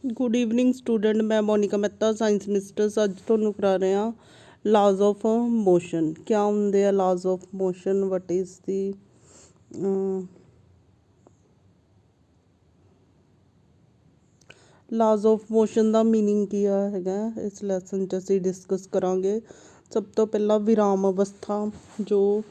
Good evening student. ਮੈਂ Monika Mehta, science mistress. ਅੱਜ ਤੁਹਾਨੂੰ ਕਰਾ ਰਹੇ ਹਾਂ ਲਾਜ਼ ਆਫ ਮੋਸ਼ਨ। ਕਿਆ ਹੁੰਦੇ ਆ laws of motion? What is the laws of motion ਦਾ ਮੀਨਿੰਗ ਕੀ ਹੈਗਾ ਇਸ ਲੈਸਨ 'ਚ ਅਸੀਂ ਡਿਸਕਸ ਕਰਾਂਗੇ। ਸਭ ਤੋਂ ਪਹਿਲਾਂ ਵਿਰਾਮ ਅਵਸਥਾ, ਜੋ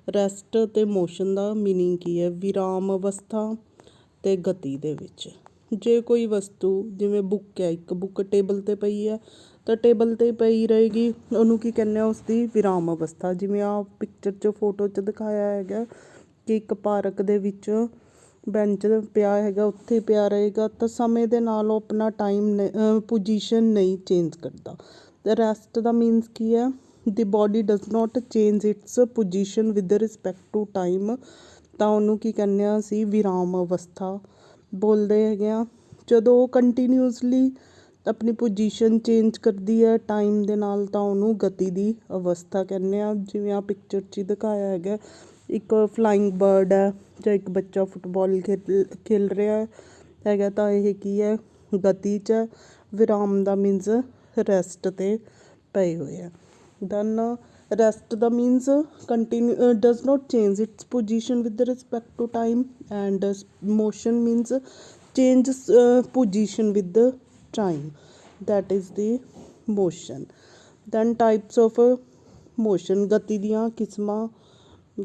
ਰੈਸਟ ਅਤੇ ਮੋਸ਼ਨ ਦਾ ਮੀਨਿੰਗ ਕੀ ਹੈ। ਵਿਰਾਮ ਅਵਸਥਾ ਅਤੇ ਗਤੀ ਦੇ ਵਿੱਚ ਜੇ ਕੋਈ ਵਸਤੂ, ਜਿਵੇਂ ਬੁੱਕ ਹੈ, ਇੱਕ ਬੁੱਕ ਟੇਬਲ 'ਤੇ ਪਈ ਹੈ ਤਾਂ ਟੇਬਲ 'ਤੇ ਪਈ ਰਹੇਗੀ, ਉਹਨੂੰ ਕੀ ਕਹਿੰਦੇ ਆ? ਉਸਦੀ ਵਿਰਾਮ ਅਵਸਥਾ। ਜਿਵੇਂ ਆਹ ਪਿਕਚਰ 'ਚ, ਫੋਟੋ 'ਚ ਦਿਖਾਇਆ ਹੈਗਾ ਕਿ ਇੱਕ ਪਾਰਕ ਦੇ ਵਿੱਚ ਬੈਂਚ ਪਿਆ ਹੈਗਾ, ਉੱਥੇ ਪਿਆ ਰਹੇਗਾ ਤਾਂ ਸਮੇਂ ਦੇ ਨਾਲ ਉਹ ਆਪਣਾ ਟਾਈਮ ਪੋਜੀਸ਼ਨ ਨਹੀਂ ਚੇਂਜ ਕਰਦਾ। ਤੇ ਰੈਸਟ ਦਾ ਮੀਨਸ ਕੀ ਹੈ? The body does not change its position with respect to time, ਤਾਂ ਉਹਨੂੰ ਕੀ ਕਹਿੰਦੇ ਹਾਂ ਅਸੀਂ? ਵਿਰਾਮ ਅਵਸਥਾ ਬੋਲਦੇ ਹੈਗੇ ਆ। ਜਦੋਂ ਉਹ ਕੰਟੀਨਿਊਸਲੀ ਆਪਣੀ ਪੋਜੀਸ਼ਨ ਚੇਂਜ ਕਰਦੀ ਹੈ ਟਾਈਮ ਦੇ ਨਾਲ, ਤਾਂ ਉਹਨੂੰ ਗਤੀ ਦੀ ਅਵਸਥਾ ਕਹਿੰਦੇ ਆ। ਜਿਵੇਂ ਆ ਪਿਕਚਰ 'ਚ ਦਿਖਾਇਆ ਹੈਗਾ, ਇੱਕ ਫਲਾਇੰਗ ਬਰਡ ਹੈ ਜਾਂ ਇੱਕ ਬੱਚਾ ਫੁੱਟਬਾਲ ਖੇਲ ਰਿਹਾ ਹੈਗਾ, ਤਾਂ ਇਹ ਕੀ ਹੈ? ਗਤੀ 'ਚ। ਵਿਰਾਮ ਦਾ ਮੀਨਸ ਰੈਸਟ 'ਤੇ ਪਏ ਹੋਏ ਆ। ਦੈਨ ਰੈਸਟ ਦਾ means continue does not change its position with respect to time, and motion means changes position with the time, that is the motion. Then types of motion, ਗਤੀ ਦੀਆਂ ਕਿਸਮਾਂ।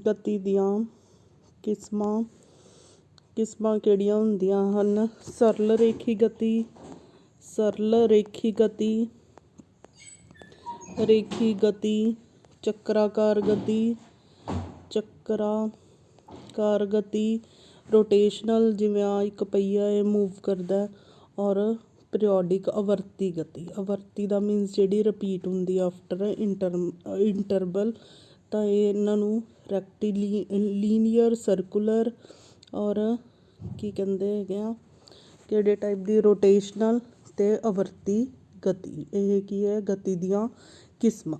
ਗਤੀ ਦੀਆਂ ਕਿਸਮਾਂ ਕਿਹੜੀਆਂ ਹੁੰਦੀਆਂ ਹਨ? ਸਰਲ ਰੇਖੀ ਗਤੀ, ਰੇਖੀ ਗਤੀ, ਚੱਕਰਾਕਾਰ ਗਤੀ, ਰੋਟੇਸ਼ਨਲ, ਜਿਵੇਂ ਆ ਇੱਕ ਪਹੀਆ ਇਹ ਮੂਵ ਕਰਦਾ, ਔਰ ਪੀਰੀਓਡਿਕ, ਆਵਰਤੀ ਗਤੀ। ਆਵਰਤੀ ਦਾ ਮੀਨਸ ਜਿਹੜੀ ਰਿਪੀਟ ਹੁੰਦੀ ਆਫਟਰ ਇੰਟਰਵਲ, ਤਾਂ ਇਹ ਇਹਨਾਂ ਨੂੰ ਲੀਨੀਅਰ, ਸਰਕੂਲਰ, ਔਰ ਕੀ ਕਹਿੰਦੇ ਹੈਗੇ ਆ, ਕਿਹੜੇ ਟਾਈਪ ਦੀ? ਰੋਟੇਸ਼ਨਲ ਅਤੇ ਆਵਰਤੀ ਗਤੀ। ਇਹ ਕੀ ਹੈ? ਗਤੀ ਦੀਆਂ ਕਿਸਮਾਂ।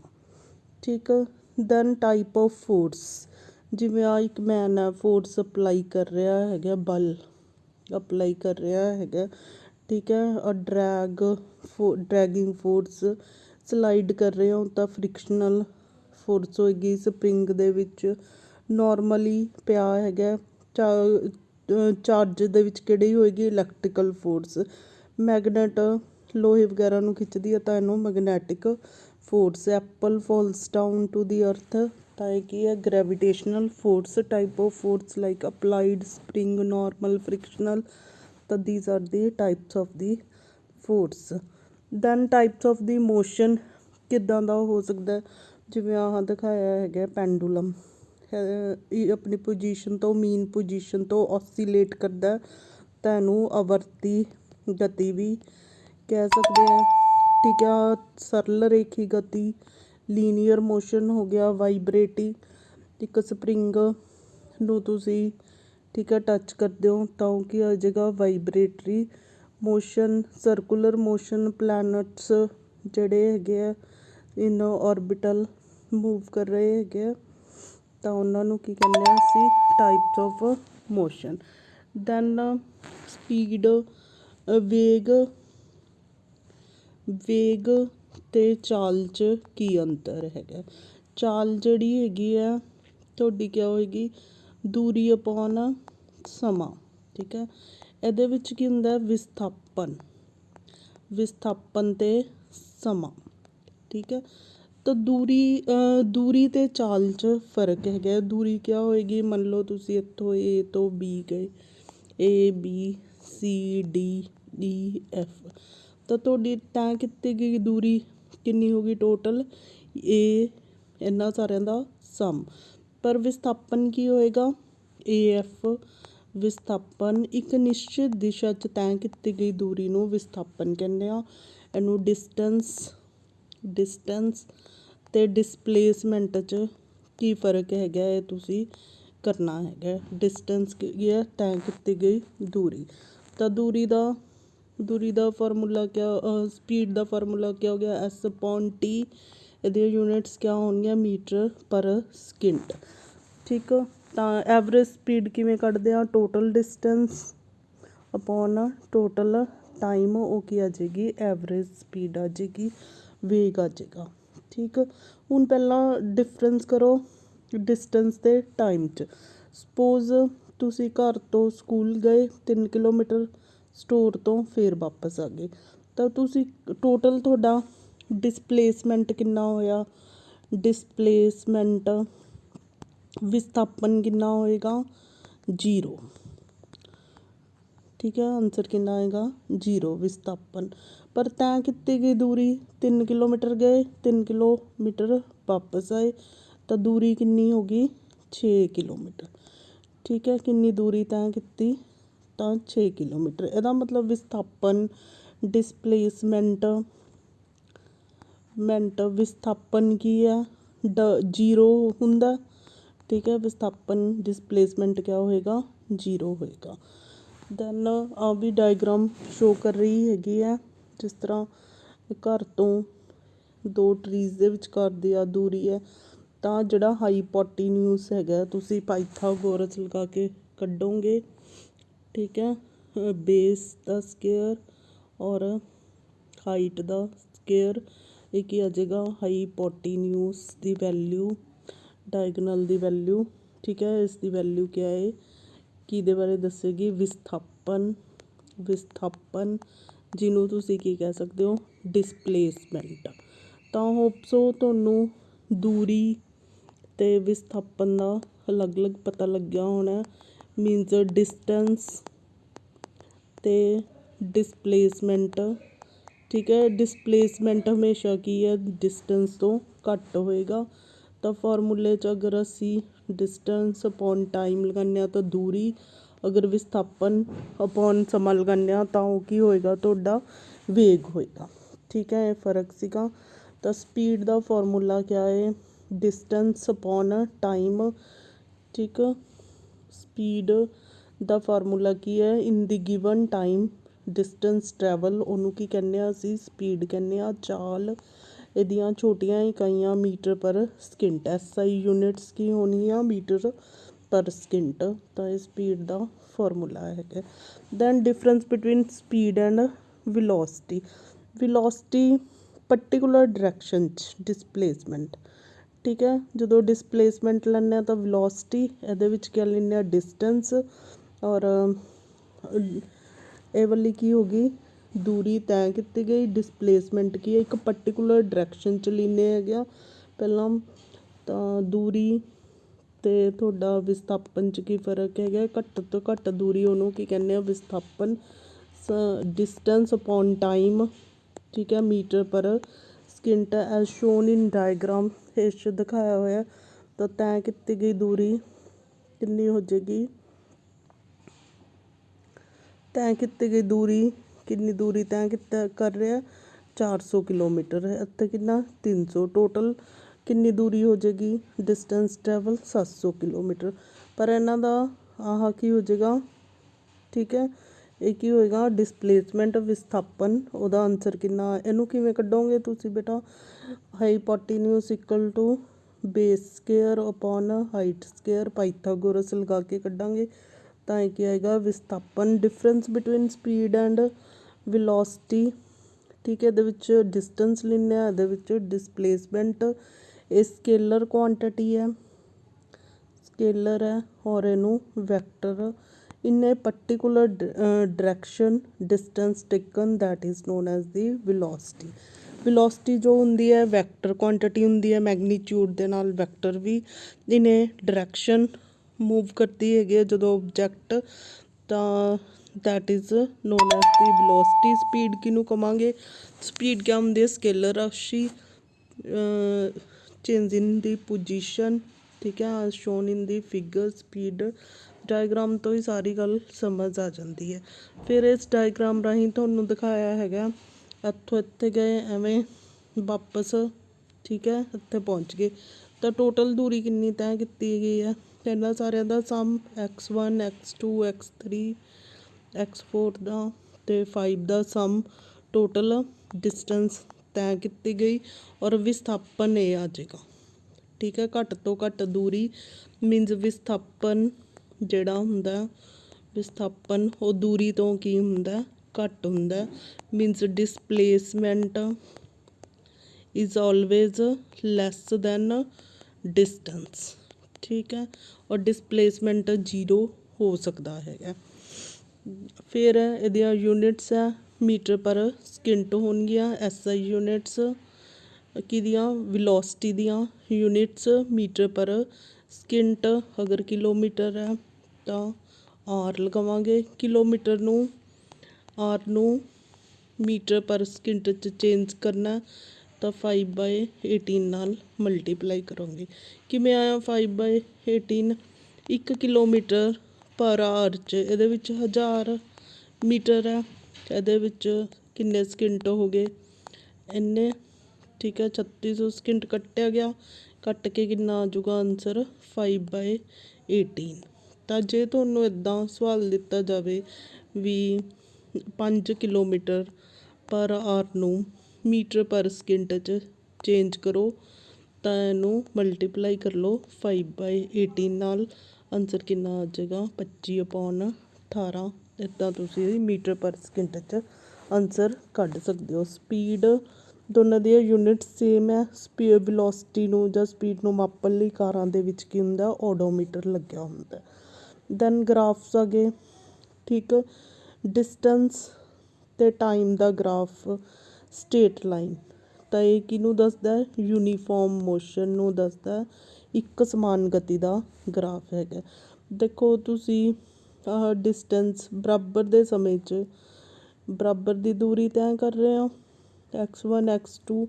ਠੀਕ। ਦੈਨ ਟਾਈਪ ਆਫ ਫੋਰਸ, ਜਿਵੇਂ ਆ ਇੱਕ ਮੈਨ ਹੈ, ਫੋਰਸ ਅਪਲਾਈ ਕਰ ਰਿਹਾ ਹੈਗਾ, ਬਲ ਅਪਲਾਈ ਕਰ ਰਿਹਾ ਹੈਗਾ, ਠੀਕ ਹੈ। ਔਰ ਡਰੈਗਿੰਗ ਫੋਰਸ, ਸਲਾਈਡ ਕਰ ਰਹੇ ਹੋ ਤਾਂ ਫ੍ਰਿਕਸ਼ਨਲ ਫੋਰਸ ਹੋਏਗੀ। ਸਪਰਿੰਗ ਦੇ ਵਿੱਚ ਨੋਰਮਲੀ ਪਿਆ ਹੈਗਾ, ਚਾਰਜ ਦੇ ਵਿੱਚ ਕਿਹੜੀ ਹੋਏਗੀ? Electrical force. ਮੈਗਨੇਟ ਲੋਹੇ ਵਗੈਰਾ ਨੂੰ ਖਿੱਚਦੀ ਹੈ ਤਾਂ ਇਹਨੂੰ magnetic force. Apple falls down to the earth, ਤਾਂ ਇਹ ਕੀ ਹੈ? Gravitational force. Type of force like applied, spring, normal, frictional, ਤਾਂ these are the types of the force. Then types of the motion, ਕਿੱਦਾਂ ਦਾ ਹੋ ਸਕਦਾ? ਜਿਵੇਂ ਆਹ ਦਿਖਾਇਆ ਹੈਗਾ ਪੈਂਡੂਲਮ, ਆਪਣੀ ਪੋਜੀਸ਼ਨ ਤੋਂ, ਮੀਨ ਪੋਜੀਸ਼ਨ ਤੋਂ ਔਸੀਲੇਟ ਕਰਦਾ, ਤਾਂ ਇਹਨੂੰ ਆਵਰਤੀ ਗਤੀ ਵੀ ਕਹਿ ਸਕਦੇ ਹਾਂ। ਠੀਕ ਆ। ਸਰਲ ਰੇਖੀ ਗਤੀ, ਲੀਨੀਅਰ ਮੋਸ਼ਨ ਹੋ ਗਿਆ। ਵਾਈਬਰੇਟਿੰਗ, ਇੱਕ ਸਪਰਿੰਗ ਨੂੰ ਤੁਸੀਂ, ਠੀਕ ਹੈ, ਟੱਚ ਕਰਦੇ ਹੋ ਤਾਂ ਉਹ ਕੀ ਹੋ ਜਾਏਗਾ? Vibratory motion. Circular motion, planets ਜਿਹੜੇ ਹੈਗੇ ਆ ਇਨ ਔਰਬਿਟਲ ਮੂਵ ਕਰ ਰਹੇ ਹੈਗੇ ਆ, ਤਾਂ ਉਹਨਾਂ ਨੂੰ ਕੀ ਕਹਿੰਦੇ ਆ ਅਸੀਂ? Types of motion. Then speed, ਵੇਗ ਅਤੇ ਚਾਲ 'ਚ ਕੀ ਅੰਤਰ ਹੈਗਾ? ਚਾਲ ਜਿਹੜੀ ਹੈਗੀ ਆ ਤੁਹਾਡੀ ਕਿਆ ਹੋਏਗੀ? ਦੂਰੀ ਅਪੋਨ ਸਮਾਂ। ਠੀਕ ਹੈ। ਇਹਦੇ ਵਿੱਚ ਕੀ ਹੁੰਦਾ? ਵਿਸਥਾਪਨ ਅਤੇ ਸਮਾਂ। ਠੀਕ ਹੈ। ਤਾਂ ਦੂਰੀ ਅਤੇ ਚਾਲ 'ਚ ਫਰਕ ਹੈਗਾ। ਦੂਰੀ ਕਿਆ ਹੋਏਗੀ? ਮੰਨ ਲਓ ਤੁਸੀਂ ਇੱਥੋਂ A ਤੋਂ B ਗਏ, ABCDEF, ਤਾਂ ਤੁਹਾਡੀ ਤੈਅ ਕੀਤੀ ਗਈ ਦੂਰੀ ਕਿੰਨੀ ਹੋ ਗਈ? ਟੋਟਲ ਇਹਨਾਂ ਸਾਰਿਆਂ ਦਾ ਸਮ। ਪਰ ਵਿਸਥਾਪਨ ਕੀ ਹੋਏਗਾ? AF। ਵਿਸਥਾਪਨ ਇੱਕ ਨਿਸ਼ਚਿਤ ਦਿਸ਼ਾ 'ਚ ਤੈਅ ਕੀਤੀ ਗਈ ਦੂਰੀ ਨੂੰ ਵਿਸਥਾਪਨ ਕਹਿੰਦੇ ਆ। ਇਹਨੂੰ ਡਿਸਟੈਂਸ ਅਤੇ ਡਿਸਪਲੇਸਮੈਂਟ 'ਚ ਕੀ ਫਰਕ ਹੈਗਾ? ਇਹ ਤੁਸੀਂ ਕਰਨਾ ਹੈਗਾ। ਡਿਸਟੈਂਸ ਕੀ ਹੈ? ਤੈਅ ਕੀਤੀ ਗਈ ਦੂਰੀ। ਤਾਂ ਦੂਰੀ ਦਾ ਫਾਰਮੂਲਾ ਕਿਆ? ਸਪੀਡ ਦਾ ਫਾਰਮੂਲਾ ਕਿਆ ਹੋ ਗਿਆ? S/T। ਇਹਦੀਆਂ ਯੂਨਿਟਸ ਕਿਆ ਹੋਣਗੀਆਂ? Metre per second. ਠੀਕ। ਤਾਂ ਐਵਰੇਜ ਸਪੀਡ ਕਿਵੇਂ ਕੱਢਦੇ ਆ? Total distance upon total time ਉਹ ਕੀ ਆ ਜਾਏਗੀ, ਐਵਰੇਜ ਸਪੀਡ ਆ ਜਾਏਗੀ, ਵੇਗ ਆ ਜਾਏਗਾ। ਠੀਕ, ਹੁਣ ਪਹਿਲਾਂ ਡਿਫਰੈਂਸ ਕਰੋ ਡਿਸਟੈਂਸ ਅਤੇ ਟਾਈਮ 'ਚ। ਸਪੋਜ਼ ਤੁਸੀਂ ਘਰ ਤੋਂ ਸਕੂਲ ਗਏ 3 ਕਿਲੋਮੀਟਰ, ਸਟੋਰ ਤੋਂ ਫਿਰ ਵਾਪਸ ਆ ਗਏ, ਤਾਂ ਤੁਸੀਂ ਟੋਟਲ ਤੁਹਾਡਾ ਡਿਸਪਲੇਸਮੈਂਟ ਕਿੰਨਾ ਹੋਇਆ, ਡਿਸਪਲੇਸਮੈਂਟ ਵਿਸਥਾਪਨ ਕਿੰਨਾ ਹੋਏਗਾ, 0। ਠੀਕ ਹੈ, ਆਨਸਰ ਕਿੰਨਾ ਆਏਗਾ, 0 ਵਿਸਥਾਪਨ। ਪਰ ਤੈਅ ਕੀਤੀ ਗਈ ਦੂਰੀ 3 ਕਿਲੋਮੀਟਰ ਗਏ, 3 ਕਿਲੋਮੀਟਰ ਵਾਪਸ ਆਏ, ਤਾਂ ਦੂਰੀ ਕਿੰਨੀ ਹੋ ਗਈ, 6 ਕਿਲੋਮੀਟਰ। ਠੀਕ ਹੈ, ਕਿੰਨੀ ਦੂਰੀ ਤੈਅ ਕੀਤੀ, ਤਾਂ 6 ਕਿਲੋਮੀਟਰ। ਇਹਦਾ ਮਤਲਬ ਵਿਸਥਾਪਨ, ਡਿਸਪਲੇਸਮੈਂਟ ਵਿਸਥਾਪਨ ਕੀ ਹੈ, 0 ਹੁੰਦਾ। ਠੀਕ ਹੈ, ਵਿਸਥਾਪਨ ਡਿਸਪਲੇਸਮੈਂਟ ਕਿਆ ਹੋਏਗਾ, 0 ਹੋਏਗਾ। ਦੈਨ ਆ ਵੀ ਡਾਇਗਰਾਮ ਸ਼ੋ ਕਰ ਰਹੀ ਹੈਗੀ ਹੈ, ਜਿਸ ਤਰ੍ਹਾਂ ਘਰ ਤੋਂ 2 ਟਰੀਜ਼ ਦੇ ਵਿਚਕਾਰ ਦੀ ਆ ਦੂਰੀ ਹੈ, ਤਾਂ ਜਿਹੜਾ ਹਾਈਪੋਟੀਨਿਊਸ ਹੈਗਾ ਤੁਸੀਂ ਪਾਈਥਾਗੋਰਸ ਲਗਾ ਕੇ ਕੱਢੋਗੇ। ਠੀਕ ਹੈ, ਬੇਸ ਦਾ ਸਕੇਅਰ ਔਰ ਹਾਈਟ ਦਾ ਸਕੇਅਰ, ਇਹ ਕੀ ਆ ਜਾਏਗਾ, ਹਾਈਪੋਟੀਨਿਊਸ ਦੀ ਵੈਲਿਊ, ਡਾਇਗਨਲ ਦੀ ਵੈਲਿਊ। ਠੀਕ ਹੈ, ਇਸ ਦੀ ਵੈਲਿਊ ਕਿਆ ਹੈ, ਕਿਹਦੇ ਬਾਰੇ ਦੱਸੇਗੀ, ਵਿਸਥਾਪਨ ਜਿਹਨੂੰ ਤੁਸੀਂ ਕੀ ਕਹਿ ਸਕਦੇ ਹੋ, ਡਿਸਪਲੇਸਮੈਂਟ। ਤਾਂ ਹੋਪਸੋ ਤੁਹਾਨੂੰ ਦੂਰੀ ਅਤੇ ਵਿਸਥਾਪਨ ਦਾ ਅਲੱਗ ਅਲੱਗ ਪਤਾ ਲੱਗਿਆ ਹੋਣਾ। ਮੀਨਜ਼ ਡਿਸਟੈਂਸ ਅਤੇ ਡਿਸਪਲੇਸਮੈਂਟ। ਠੀਕ ਹੈ, ਡਿਸਪਲੇਸਮੈਂਟ ਹਮੇਸ਼ਾ ਕੀ ਹੈ, ਡਿਸਟੈਂਸ ਤੋਂ ਘੱਟ ਹੋਏਗਾ। ਤਾਂ ਫਾਰਮੂਲੇ 'ਚ ਅਗਰ ਅਸੀਂ ਡਿਸਟੈਂਸ ਅਪੋਨ ਟਾਈਮ ਲਗਾਉਂਦੇ ਹਾਂ ਤਾਂ ਦੂਰੀ, ਅਗਰ ਵਿਸਥਾਪਨ ਅਪੋਨ ਸਮਾਂ ਲਗਾਉਂਦੇ ਹਾਂ ਤਾਂ ਉਹ ਕੀ ਹੋਏਗਾ, ਤੁਹਾਡਾ ਵੇਗ ਹੋਏਗਾ। ਠੀਕ ਹੈ, ਇਹ ਫ਼ਰਕ ਸੀਗਾ। ਤਾਂ ਸਪੀਡ ਦਾ ਫਾਰਮੂਲਾ ਕਿਆ ਹੈ, ਡਿਸਟੈਂਸ ਅਪੋਨ ਟਾਈਮ। ਠੀਕ, ਸਪੀਡ ਦਾ ਫਾਰਮੂਲਾ ਕੀ ਹੈ, ਇਨ ਦੀ ਗਿਵਨ ਟਾਈਮ ਡਿਸਟੈਂਸ ਟਰੈਵਲ, ਉਹਨੂੰ ਕੀ ਕਹਿੰਦੇ ਹਾਂ ਅਸੀਂ, ਸਪੀਡ ਕਹਿੰਦੇ ਹਾਂ, ਚਾਲ। ਇਹਦੀਆਂ ਛੋਟੀਆਂ ਇਕਾਈਆਂ metre per second, SI units ਕੀ ਹੋਣੀ ਆ, ਮੀਟਰ ਪਰ ਸਕਿੰਟ। ਤਾਂ ਇਹ ਸਪੀਡ ਦਾ ਫਾਰਮੂਲਾ ਹੈਗਾ। Then difference between speed and velocity. Velocity particular direction 'ਚ ਡਿਸਪਲੇਸਮੈਂਟ। ਠੀਕ ਹੈ, ਜਦੋਂ ਡਿਸਪਲੇਸਮੈਂਟ ਲੈਂਦੇ ਹਾਂ ਤਾਂ ਵੈਲੋਸਿਟੀ, ਇਹਦੇ ਵਿੱਚ ਕਿਆ ਲੈਂਦੇ ਹਾਂ, ਡਿਸਟੈਂਸ, ਔਰ ਇਹ ਵਾਲੀ ਕੀ ਹੋ ਗਈ, ਦੂਰੀ ਤੈਅ ਕੀਤੀ ਗਈ। ਡਿਸਪਲੇਸਮੈਂਟ ਕੀ ਹੈ, ਇੱਕ ਪਰਟੀਕੂਲਰ ਡਾਇਰੈਕਸ਼ਨ 'ਚ ਲੈਂਦੇ ਹੈਗੇ ਆ ਪਹਿਲਾਂ। ਤਾਂ ਦੂਰੀ ਅਤੇ ਤੁਹਾਡਾ ਵਿਸਥਾਪਨ 'ਚ ਕੀ ਫ਼ਰਕ ਹੈਗਾ, ਘੱਟ ਤੋਂ ਘੱਟ ਦੂਰੀ ਉਹਨੂੰ ਕੀ ਕਹਿੰਦੇ ਆ, ਵਿਸਥਾਪਨ। Distance upon time. ਠੀਕ ਹੈ, meter per second as shown in diagram, ਇਸ 'ਚ ਦਿਖਾਇਆ ਹੋਇਆ। ਤਾਂ ਤੈਅ ਕੀਤੀ ਗਈ ਦੂਰੀ ਕਿੰਨੀ ਹੋ ਜਾਏਗੀ, ਤੈਅ ਕੀਤੀ ਗਈ ਦੂਰੀ, ਕਿੰਨੀ ਦੂਰੀ ਤੈਅ ਕਰ ਰਿਹਾ, 400 ਕਿਲੋਮੀਟਰ। ਇੱਥੇ ਕਿੰਨਾ, 300। ਟੋਟਲ ਕਿੰਨੀ ਦੂਰੀ ਹੋ ਜਾਏਗੀ, ਡਿਸਟੈਂਸ ਟਰੈਵਲ 700 ਕਿਲੋਮੀਟਰ। ਪਰ ਇਹਨਾਂ ਦਾ ਆਹ ਕੀ ਹੋ ਜਾਏਗਾ, ਠੀਕ ਹੈ, ਇਹ ਕੀ ਹੋਏਗਾ, ਡਿਸਪਲੇਸਮੈਂਟ ਵਿਸਥਾਪਨ। ਉਹਦਾ ਆਨਸਰ ਕਿੰਨਾ, ਇਹਨੂੰ ਕਿਵੇਂ ਕੱਢੋਗੇ ਤੁਸੀਂ ਬੇਟਾ, hypotenuse equal to base square upon height square, Pythagoras ਲਗਾ ਕੇ ਕੱਢਾਂਗੇ। ਤਾਂ ਇਹ ਕੀ ਆਏਗਾ, ਵਿਸਥਾਪਨ। Difference between speed and velocity. ਠੀਕ ਹੈ, ਇਹਦੇ ਵਿੱਚ ਡਿਸਟੈਂਸ ਲੈਂਦੇ ਹਾਂ, ਇਹਦੇ ਵਿੱਚ ਡਿਸਪਲੇਸਮੈਂਟ। ਇਹ ਸਕੇਲਰ ਕੁਆਂਟਿਟੀ ਹੈ, ਸਕੇਲਰ ਹੈ, ਔਰ ਇਹਨੂੰ vector. In A particular direction distance taken, that is non as the velocity. Velocity ਜੋ ਹੁੰਦੀ ਹੈ ਵੈਕਟਰ ਕੁਆਂਟਿਟੀ ਹੁੰਦੀ ਹੈ, ਮੈਗਨੀਟਿਊਡ ਦੇ ਨਾਲ ਵੈਕਟਰ ਵੀ। ਇਨ ਏ ਡਾਇਰੈਕਸ਼ਨ ਮੂਵ ਕਰਦੀ ਹੈਗੀ ਹੈ ਜਦੋਂ ਓਬਜੈਕਟ, ਤਾਂ that is non as the velocity. Speed ਕਿਹਨੂੰ ਕਹਾਂਗੇ, ਸਪੀਡ ਕਿਆ ਹੁੰਦੀ ਹੈ, ਸਕੇਲਰ ਰਾਸ਼ੀ, ਚੇਂਜ ਇਨ ਦੀ ਪੋਜੀਸ਼ਨ। ਠੀਕ ਹੈ, ਸ਼ੋਨ ਇਨ ਦੀ ਫਿਗਰ। ਸਪੀਡ ਡਾਇਗਰਾਮ ਤੋਂ ਹੀ ਸਾਰੀ ਗੱਲ ਸਮਝ ਆ ਜਾਂਦੀ ਹੈ। ਫਿਰ ਇਸ ਡਾਇਗਰਾਮ ਰਾਹੀਂ ਤੁਹਾਨੂੰ ਦਿਖਾਇਆ ਹੈਗਾ, ਇੱਥੋਂ ਇੱਥੇ ਗਏ, ਐਵੇਂ ਵਾਪਸ, ਠੀਕ ਹੈ, ਇੱਥੇ ਪਹੁੰਚ ਗਏ। ਤਾਂ ਟੋਟਲ ਦੂਰੀ ਕਿੰਨੀ ਤੈਅ ਕੀਤੀ ਗਈ ਹੈ, ਇਹਨਾਂ ਸਾਰਿਆਂ ਦਾ ਸਮ, x1 x2 x3 x4 ਦਾ ਅਤੇ 5 ਦਾ ਸਮ, ਟੋਟਲ ਡਿਸਟੈਂਸ ਤੈਅ ਕੀਤੀ ਗਈ। ਔਰ ਵਿਸਥਾਪਨ ਇਹ ਆ ਜਾਏਗਾ। ਠੀਕ ਹੈ, ਘੱਟ ਤੋਂ ਘੱਟ ਦੂਰੀ ਮੀਨਜ਼ ਵਿਸਥਾਪਨ ਜਿਹੜਾ ਹੁੰਦਾ, ਵਿਸਥਾਪਨ ਉਹ ਦੂਰੀ ਤੋਂ ਕੀ ਹੁੰਦਾ, ਘੱਟ ਹੁੰਦਾ, means displacement is always less than distance. ਠੀਕ ਹੈ, ਔਰ ਡਿਸਪਲੇਸਮੈਂਟ 0 ਹੋ ਸਕਦਾ ਹੈਗਾ। ਫਿਰ ਇਹਦੀਆਂ ਯੂਨਿਟਸ ਹੈ ਮੀਟਰ ਪਰ ਸਕਿੰਟ ਹੋਣਗੀਆਂ। SI ਯੂਨਿਟਸ ਕਿਹਦੀਆਂ, ਵੈਲੋਸਿਟੀ ਦੀਆਂ ਯੂਨਿਟਸ ਮੀਟਰ ਪਰ ਸਕਿੰਟ। ਅਗਰ ਕਿਲੋਮੀਟਰ ਹੈ ਤਾਂ R ਲਗਾਵਾਂਗੇ, ਕਿਲੋਮੀਟਰ ਨੂੰ R ਨੂੰ ਮੀਟਰ ਪਰ ਸਕਿੰਟ 'ਚ ਚੇਂਜ ਕਰਨਾ ਤਾਂ 5/18 ਨਾਲ ਮਲਟੀਪਲਾਈ ਕਰਾਂਗੇ। ਕਿਵੇਂ ਆਇਆ 5/18? 1 ਕਿਲੋਮੀਟਰ ਪਰ ਆਰ 'ਚ ਇਹਦੇ ਵਿੱਚ 1000 ਮੀਟਰ ਹੈ, ਇਹਦੇ ਵਿੱਚ ਕਿੰਨੇ ਸਕਿੰਟ ਹੋ ਗਏ ਇੰਨੇ। ਠੀਕ ਹੈ, 3600 ਸਕਿੰਟ ਕੱਟਿਆ ਗਿਆ, ਕੱਟ ਕੇ ਕਿੰਨਾ ਆ ਜਾਊਗਾ ਆਨਸਰ 5/18। ਤਾਂ ਜੇ ਤੁਹਾਨੂੰ ਇੱਦਾਂ ਸਵਾਲ ਦਿੱਤਾ ਜਾਵੇ ਵੀ 5 ਕਿਲੋਮੀਟਰ ਪਰ ਆਰ ਨੂੰ ਮੀਟਰ ਪਰ ਸਕਿੰਟ 'ਚ ਚੇਂਜ ਕਰੋ ਤਾਂ ਇਹਨੂੰ ਮਲਟੀਪਲਾਈ ਕਰ ਲਓ 5/18 ਨਾਲ। ਆਨਸਰ ਕਿੰਨਾ ਆ ਜਾਏਗਾ 25/18। ਇੱਦਾਂ ਤੁਸੀਂ ਮੀਟਰ ਪਰ ਸਕਿੰਟ 'ਚ ਆਨਸਰ ਕੱਢ ਸਕਦੇ ਹੋ। ਸਪੀਡ ਦੋਨਾਂ ਦੀਆਂ ਯੂਨਿਟ ਸੇਮ ਹੈ। ਵੈਲੋਸਿਟੀ ਨੂੰ ਜਾਂ ਸਪੀਡ ਨੂੰ ਮਾਪਣ ਲਈ ਕਾਰਾਂ ਦੇ ਵਿੱਚ ਕੀ ਹੁੰਦਾ, ਓਡੋਮੀਟਰ ਲੱਗਿਆ ਹੁੰਦਾ। ਦੈਨ ਗ੍ਰਾਫਸ ਆ ਗਏ। ਠੀਕ, ਡਿਸਟੈਂਸ ਅਤੇ ਟਾਈਮ ਦਾ ਗ੍ਰਾਫ ਸਟੇਟ ਲਾਈਨ, ਤਾਂ ਇਹ ਕਿਹਨੂੰ ਦੱਸਦਾ, ਯੂਨੀਫਾਰਮ ਮੋਸ਼ਨ ਨੂੰ ਦੱਸਦਾ, ਇੱਕ ਸਮਾਨ ਗਤੀ ਦਾ ਗ੍ਰਾਫ ਹੈਗਾ। ਦੇਖੋ ਤੁਸੀਂ ਡਿਸਟੈਂਸ ਬਰਾਬਰ ਦੇ ਸਮੇਂ 'ਚ ਬਰਾਬਰ ਦੀ ਦੂਰੀ ਤੈਅ ਕਰ ਰਹੇ ਹੋ, x1 x2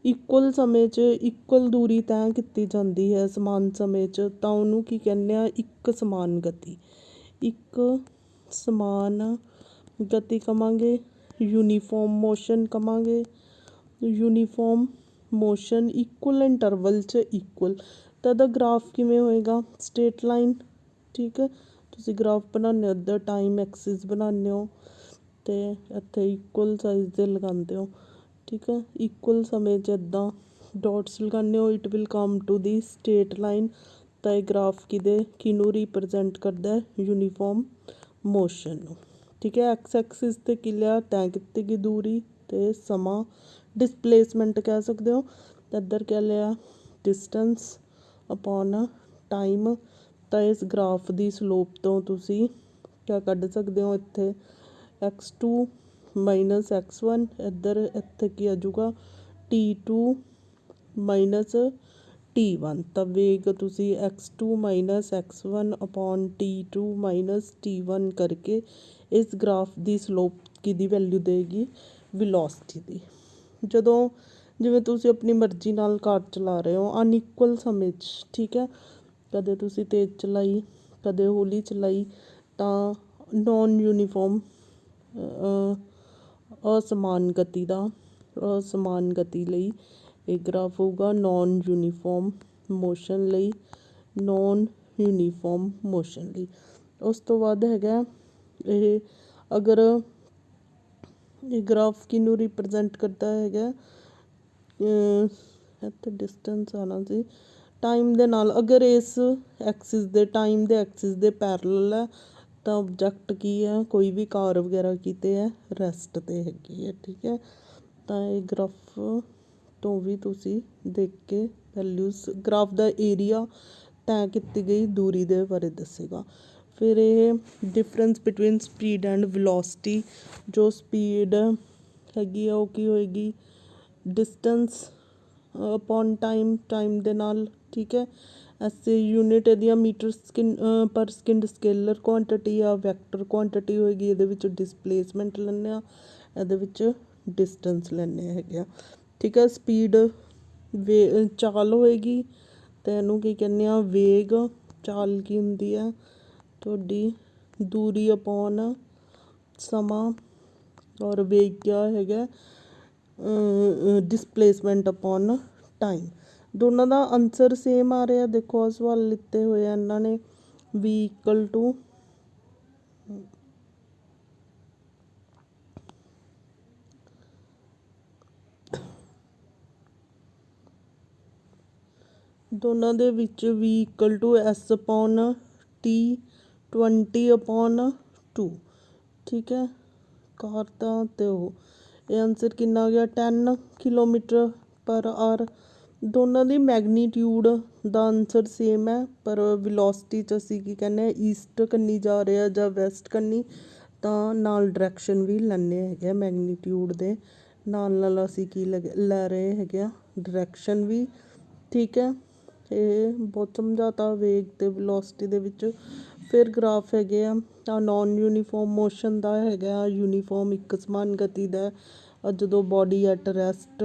ਇਕੁਅਲ ਸਮੇਂ 'ਚ ਇਕੁਅਲ ਦੂਰੀ ਤੈਅ ਕੀਤੀ ਜਾਂਦੀ ਹੈ ਸਮਾਨ ਸਮੇਂ 'ਚ, ਤਾਂ ਉਹਨੂੰ ਕੀ ਕਹਿੰਦੇ ਆ, ਇੱਕ ਸਮਾਨ ਗਤੀ। ਇੱਕ ਸਮਾਨ ਗਤੀ ਕਵਾਂਗੇ, ਯੂਨੀਫਾਰਮ ਮੋਸ਼ਨ ਕਵਾਂਗੇ। ਯੂਨੀਫਾਰਮ ਮੋਸ਼ਨ ਇਕੁਅਲ ਇੰਟਰਵਲ 'ਚ ਇਕੁਅਲ, ਤਾਂ ਇਹਦਾ ਗ੍ਰਾਫ ਕਿਵੇਂ ਹੋਏਗਾ, ਸਟੇਟ ਲਾਈਨ। ਠੀਕ ਹੈ, ਤੁਸੀਂ ਗ੍ਰਾਫ ਬਣਾਉਂਦੇ ਹੋ ਇੱਧਰ ਟਾਈਮ ਐਕਸਿਸ ਬਣਾਉਂਦੇ ਹੋ ਅਤੇ ਇੱਥੇ ਇਕੁਅਲ ਸਾਈਜ਼ ਦੇ ਲਗਾਉਂਦੇ ਹੋ। ਠੀਕ ਹੈ, ਇਕੁਅਲ ਸਮੇਂ 'ਚ ਇੱਦਾਂ ਡੋਟਸ ਲਗਾਉਂਦੇ ਹੋ, it will come to the state line. ਤਾਂ ਇਹ ਗ੍ਰਾਫ ਕਿਹਨੂੰ ਰਿਪਰਜੈਂਟ ਕਰਦਾ, ਯੂਨੀਫਾਰਮ ਮੋਸ਼ਨ ਨੂੰ। ਠੀਕ ਹੈ, ਐਕਸ ਐਕਸਿਸ 'ਤੇ ਕੀ ਲਿਆ, ਤੈਅ ਕੀਤੀ ਗਈ ਦੂਰੀ ਅਤੇ ਸਮਾਂ, ਡਿਸਪਲੇਸਮੈਂਟ ਕਹਿ ਸਕਦੇ ਹੋ। ਇੱਧਰ ਕਿਆ ਲਿਆ, ਡਿਸਟੈਂਸ ਅਪੋਨ ਟਾਈਮ। ਤਾਂ ਇਸ ਗ੍ਰਾਫ ਦੀ ਸਲੋਪ ਤੋਂ ਤੁਸੀਂ ਕਿਆ ਕੱਢ ਸਕਦੇ ਹੋ, ਇੱਥੇ x2 ਮਾਈਨਸ x1, ਇੱਥੇ ਕੀ ਆ ਜਾਊਗਾ t2 ਮਾਈਨਸ t1। ਤਾਂ ਵੇਗ ਤੁਸੀਂ x2 minus x1 upon t2 minus t1 ਕਰਕੇ ਇਸ ਗ੍ਰਾਫ ਦੀ ਸਲੋਪ ਕਿਹਦੀ ਵੈਲਿਊ ਦੇਗੀ, ਵੈਲੋਸਿਟੀ ਦੀ। ਜਦੋਂ ਜਿਵੇਂ ਤੁਸੀਂ ਆਪਣੀ ਮਰਜ਼ੀ ਨਾਲ ਕਾਰ ਚਲਾ ਰਹੇ ਹੋ ਅਨਇਕੁਅਲ ਸਮੇਂ 'ਚ, ਠੀਕ ਹੈ, ਕਦੇ ਤੁਸੀਂ ਤੇਜ਼ ਚਲਾਈ ਕਦੇ ਹੌਲੀ ਚਲਾਈ, ਤਾਂ ਨੋਨ ਯੂਨੀਫਾਰਮ ਅਸਮਾਨ ਗਤੀ ਲਈ ਇਹ ਗ੍ਰਾਫ ਹੋਊਗਾ, ਨੋਨ ਯੂਨੀਫਾਰਮ ਮੋਸ਼ਨ ਲਈ, ਨੋਨ ਯੂਨੀਫਾਰਮ ਮੋਸ਼ਨ ਲਈ। ਉਸ ਤੋਂ ਬਾਅਦ ਹੈਗਾ ਇਹ, ਅਗਰ ਇਹ ਗ੍ਰਾਫ ਕਿਹਨੂੰ ਰਿਪਰਜੈਂਟ ਕਰਦਾ ਹੈਗਾ, ਇੱਥੇ ਡਿਸਟੈਂਸ ਆਉਣਾ ਸੀ ਟਾਈਮ ਦੇ ਨਾਲ। ਅਗਰ ਇਸ ਐਕਸਿਸ ਦੇ ਟਾਈਮ ਦੇ ਐਕਸਿਸ ਦੇ ਪੈਰਲਲ ਹੈ ਤਾਂ ਆਬਜੈਕਟ ਕੀ ਹੈ, ਕੋਈ ਵੀ ਕਾਰ ਵਗੈਰਾ ਕਿਤੇ ਹੈ, ਰੈਸਟ 'ਤੇ ਹੈਗੀ ਹੈ। ਠੀਕ ਹੈ, ਤਾਂ ਇਹ ਗ੍ਰਾਫ ਤੋਂ ਵੀ ਤੁਸੀਂ ਦੇਖ ਕੇ ਵੈਲਿਊਜ਼, ਗ੍ਰਾਫ ਦਾ ਏਰੀਆ ਤੈਅ ਕੀਤੀ ਗਈ ਦੂਰੀ ਦੇ ਬਾਰੇ ਦੱਸੇਗਾ। ਫਿਰ ਇਹ difference between speed and velocity, ਜੋ ਸਪੀਡ ਹੈਗੀ ਆ ਉਹ ਕੀ ਹੋਏਗੀ, ਡਿਸਟੈਂਸ ਅਪੋਨ ਟਾਈਮ ਦੇ ਨਾਲ। ਠੀਕ ਹੈ, ਐਸੇ ਯੂਨਿਟ ਇਹਦੀਆਂ metre per second scalar quantity ਆ, ਵੈਕਟਰ ਕੁਆਂਟਿਟੀ ਹੋਏਗੀ। ਇਹਦੇ ਵਿੱਚ ਡਿਸਪਲੇਸਮੈਂਟ ਲੈਂਦੇ ਆ, ਇਹਦੇ ਵਿੱਚ ਡਿਸਟੈਂਸ ਲੈਂਦੇ ਹੈਗੇ ਆ। ਠੀਕ ਹੈ, ਸਪੀਡ ਚਾਲ ਹੋਏਗੀ ਅਤੇ ਇਹਨੂੰ ਕੀ ਕਹਿੰਦੇ ਆ, ਵੇਗ। ਚਾਲ ਕੀ ਹੁੰਦੀ ਹੈ, ਤੁਹਾਡੀ ਦੂਰੀ ਅਪੋਨ ਸਮਾਂ, ਔਰ ਵੇਗ ਕਿਆ ਹੈਗਾ, ਡਿਸਪਲੇਸਮੈਂਟ ਅਪੋਨ ਟਾਈਮ। ਦੋਨਾਂ ਦਾ ਆਨਸਰ ਸੇਮ ਆ ਰਿਹਾ। ਦੇਖੋ ਸਵਾਲ ਲਿੱਤੇ ਹੋਏ ਆ ਇਹਨਾਂ ਨੇ, ਵੀ ਇਕੁਅਲ ਟੂ ਦੋਨਾਂ ਦੇ ਵਿੱਚ ਵੀ equal to S upon T 20/2। ਠੀਕ ਹੈ, ਕਾਰ ਦਾ ਅਤੇ ਉਹ ਇਹ ਆਨਸਰ ਕਿੰਨਾ ਆ ਗਿਆ 10 ਕਿਲੋਮੀਟਰ ਪਰ ਆਰ। ਦੋਨਾਂ ਦੀ ਮੈਗਨੀਟਿਊਡ ਦਾ ਆਨਸਰ ਸੇਮ ਹੈ, ਪਰ ਵੈਲੋਸਿਟੀ 'ਚ ਅਸੀਂ ਕੀ ਕਹਿੰਦੇ ਹਾਂ ਈਸਟ ਕੰਨੀ ਜਾ ਰਿਹਾ ਜਾਂ ਵੈਸਟ ਕੰਨੀ, ਤਾਂ ਨਾਲ ਡਾਇਰੈਕਸ਼ਨ ਵੀ ਲੈਂਦੇ ਹੈਗੇ ਆ ਮੈਗਨੀਟਿਊਡ ਦੇ ਨਾਲ ਨਾਲ ਅਸੀਂ ਕੀ ਲੈ ਰਹੇ ਹੈਗੇ ਆ ਡਾਇਰੈਕਸ਼ਨ ਵੀ। ਠੀਕ ਹੈ, ਇਹ ਬਹੁਤ ਸਮਝਾਤਾ ਵੇਗ ਅਤੇ ਵੈਲੋਸਿਟੀ ਦੇ ਵਿੱਚ। ਫਿਰ ਗ੍ਰਾਫ ਹੈਗੇ ਆ ਤਾਂ ਨੋਨ ਯੂਨੀਫਾਰਮ ਮੋਸ਼ਨ ਦਾ ਹੈਗਾ, ਯੂਨੀਫਾਰਮ ਇੱਕ ਸਮਾਨ ਗਤੀ ਦਾ ਜਦੋਂ ਬੋਡੀ ਐਟ ਰੈਸਟ।